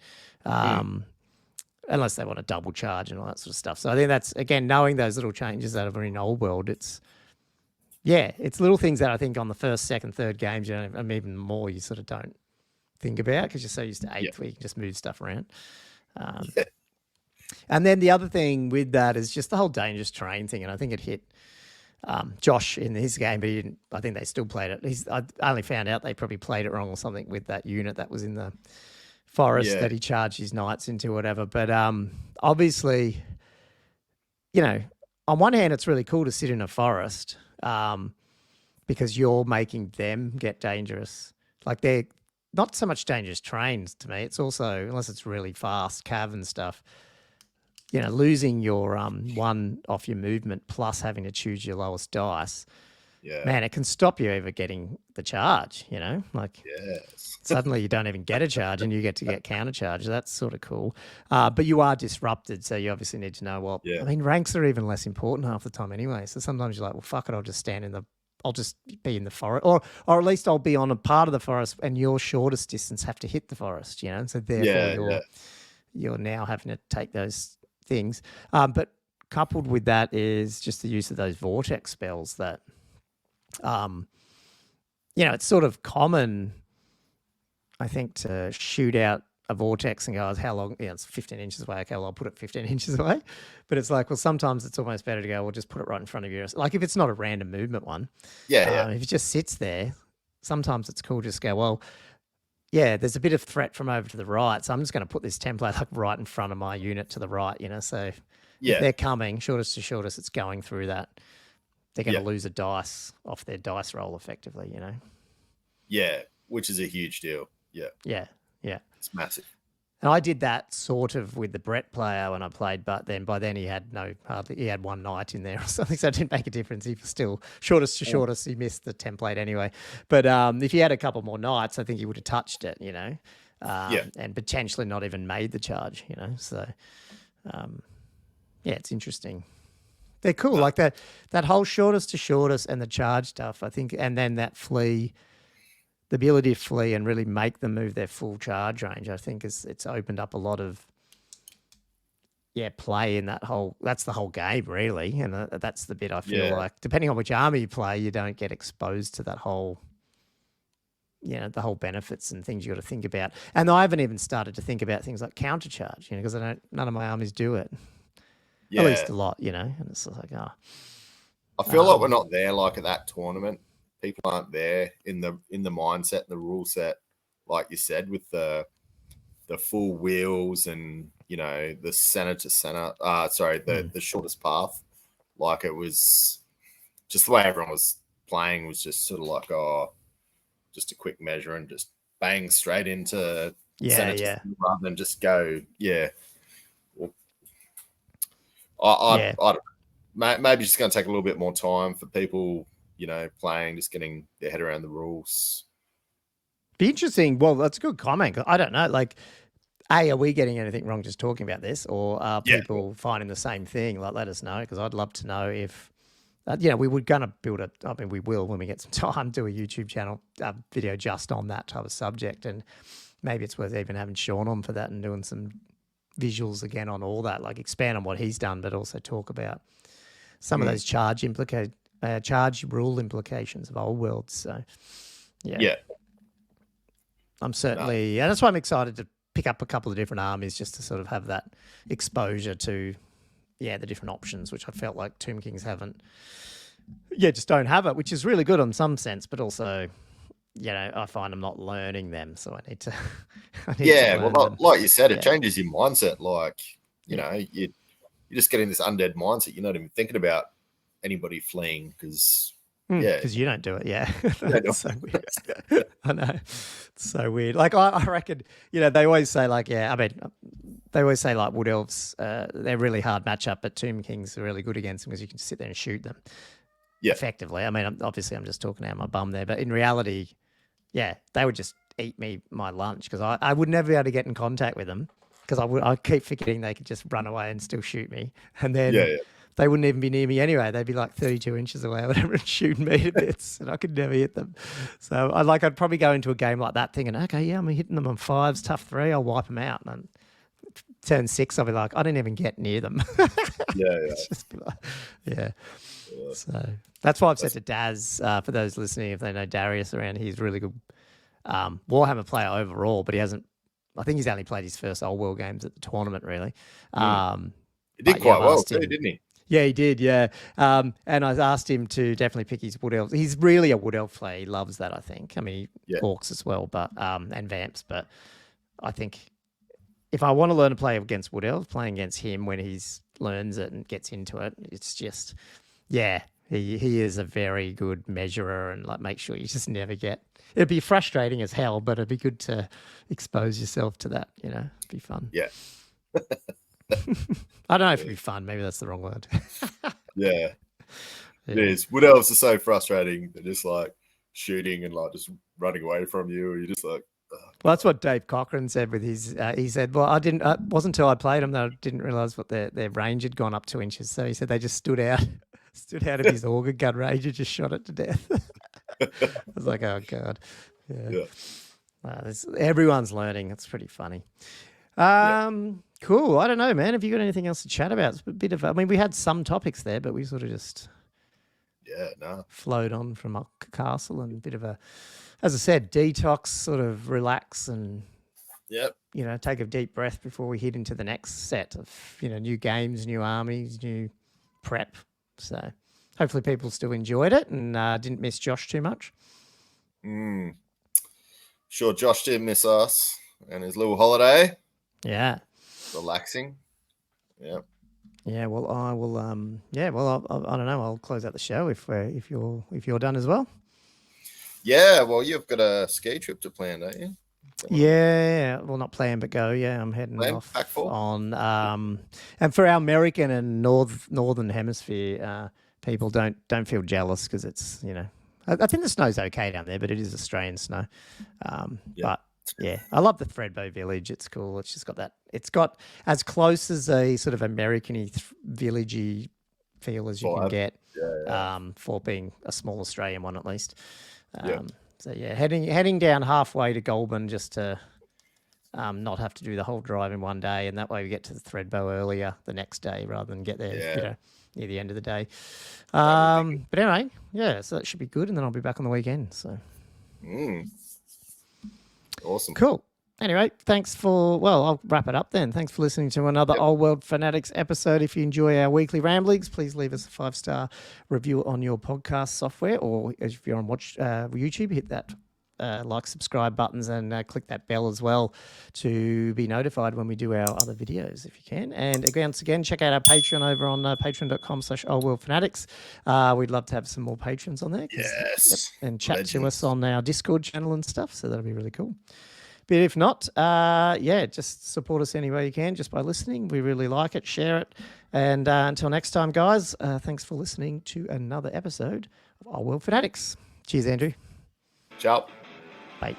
Unless they want to double charge and all that sort of stuff. So I think that's, again, knowing those little changes that are in Old World, it's little things that I think on the first, second, third games, and even more, you sort of don't think about because you're so used to 8th where you can just move stuff around. And then the other thing with that is just the whole dangerous terrain thing, and I think it hit Josh in his game, but I think they still played it. I only found out they probably played it wrong or something with that unit that was in the forest that he charged his knights into, whatever. But obviously, on one hand, it's really cool to sit in a forest because you're making them get dangerous. Like, they're not so much dangerous terrains to me. It's also, unless it's really fast cav and stuff, losing your one off your movement plus having to choose your lowest dice. Yeah. Man, it can stop you ever getting the charge, Suddenly you don't even get a charge and you get to get counter charge. That's sort of cool. But you are disrupted, so you obviously need to know, I mean, ranks are even less important half the time anyway. So sometimes you're like, well, fuck it, I'll just be in the forest. Or at least I'll be on a part of the forest and your shortest distance have to hit the forest, So therefore you're now having to take those things. But coupled with that is just the use of those vortex spells that it's sort of common, I think, to shoot out a vortex and go, how long? It's 15 inches away. Okay, well, I'll put it 15 inches away. But it's like, well, sometimes it's almost better to go, well, just put it right in front of you. Like, if it's not a random movement one. If it just sits there, sometimes it's cool to just go, well, there's a bit of threat from over to the right, so I'm just going to put this template like right in front of my unit to the right, So if they're coming, shortest to shortest, it's going through that. They're going to lose a dice off their dice roll effectively, Yeah, which is a huge deal. Yeah. It's massive. And I did that sort of with the Brett player when I played, but then by then he had he had one knight in there or something, so it didn't make a difference. He was still shortest to shortest. He missed the template anyway. But if he had a couple more knights, I think he would have touched it, and potentially not even made the charge, So, it's interesting. They're cool, like that whole shortest to shortest and the charge stuff, I think, and then that flee, the ability to flee and really make them move their full charge range, I think it's opened up a lot of play in that's the whole game really, and that's the bit I feel like, depending on which army you play, you don't get exposed to that whole, the whole benefits and things you got to think about. And I haven't even started to think about things like counter charge, because none of my armies do it. At least a lot, and it's like, I feel like we're not there like at that tournament. People aren't there in the mindset and the rule set, like you said, with the the full wheels and, the center to center. The shortest path. Like, it was just the way everyone was playing was just sort of like, just a quick measure and just bang straight into center to center rather than just go, I don't know. Maybe just going to take a little bit more time for people, playing, just getting their head around the rules. Be interesting. Well, that's a good comment. I don't know. Like, are we getting anything wrong just talking about this, or are people finding the same thing? Like, let us know, because I'd love to know if, we were going to build we will when we get some time, do a YouTube channel video just on that type of subject. And maybe it's worth even having Sean on for that and doing some visuals again on all that, like expand on what he's done, but also talk about some of those charge rule implications of old worlds. So, I'm certainly, and that's why I'm excited to pick up a couple of different armies just to sort of have that exposure to, the different options, which I felt like Tomb Kings just don't have it, which is really good in some sense, but also, I find I'm not learning them, so I need to. Like you said, it changes your mindset. Like, you're just getting this undead mindset. You're not even thinking about anybody fleeing because. Because you don't do it, That's so weird. I know. It's so weird. Like, I reckon, they always say, like, they always say, like, Wood Elves, they're really hard matchup, but Tomb Kings are really good against them because you can sit there and shoot them effectively. I mean, obviously, I'm just talking out of my bum there, but in reality, they would just eat my lunch because I would never be able to get in contact with them because I keep forgetting they could just run away and still shoot me. And then they wouldn't even be near me anyway. They'd be like 32 inches away or whatever and shooting me to bits, and I could never hit them. So I'd probably go into a game like that thinking, okay, I'm hitting them on 5s, tough 3, I'll wipe them out. And turn 6, I'll be like, I didn't even get near them. It's just be like, So that's why I've said to Daz, for those listening, if they know Darius around, he's a really good Warhammer player overall, but I think he's only played his first old world games at the tournament, really. He did quite well too, didn't he? Yeah, he did, and I asked him to definitely pick his Wood Elf. He's really a Wood Elf player. He loves that, I think. I mean, Orcs as well, but and Vamps. But I think if I want to learn to play against Wood Elf, playing against him when he learns it and gets into it, it's just, he is a very good measurer and like make sure you just never get. It'd be frustrating as hell, but it'd be good to expose yourself to that. It'd be fun. Yeah. I don't know if it'd be fun. Maybe that's the wrong word. It is. Wood Elves are so frustrating. They're just like shooting and like just running away from you. You're just like. Well, that's what Dave Cochran said with his. He said, "Well, I didn't. It wasn't until I played them that I didn't realize what their range had gone up 2 inches." So he said they just stood out of his auger gun range and just shot it to death. I was like, "Oh God." Everyone's learning. It's pretty funny. Cool. I don't know, man. Have you got anything else to chat about? It's a bit of. I mean, we had some topics there, but we sort of just flowed on from our castle and a bit of a, as I said, detox, sort of relax and take a deep breath before we head into the next set of new games, new armies, new prep. So hopefully people still enjoyed it and didn't miss Josh too much. Sure, Josh didn't miss us and his little holiday. Yeah. Relaxing. Yeah. Yeah. Well, I will. I don't know. I'll close out the show if you're done as well. Yeah. Well, you've got a ski trip to plan, don't you? Yeah. Well, not plan, but go. Yeah, I'm heading off on. And for our American and northern hemisphere people, don't feel jealous because it's I think the snow's okay down there, but it is Australian snow. But. Yeah, I love the Threadbow Village. It's cool. It's just got that. It's got as close as a sort of American-y villagey feel as you can get for being a small Australian one at least. So heading down halfway to Goulburn just to not have to do the whole drive in one day, and that way we get to the Threadbow earlier the next day rather than get there near the end of the day. But anyway, so that should be good, and then I'll be back on the weekend. So. Awesome. Cool. Anyway, I'll wrap it up then. Thanks for listening to another Old World Fanatics episode. If you enjoy our weekly ramblings, please leave us a 5-star review on your podcast software, or if you're on YouTube, hit that like, subscribe buttons and click that bell as well to be notified when we do our other videos, if you can. And once again, check out our Patreon over on patreon.com/oldworldfanatics. We'd love to have some more patrons on there. Yes. And chat to us on our Discord channel and stuff. So that'll be really cool. But if not, just support us any way you can just by listening. We really like it. Share it. And until next time, guys, thanks for listening to another episode of Old World Fanatics. Cheers, Andrew. Ciao. Bye.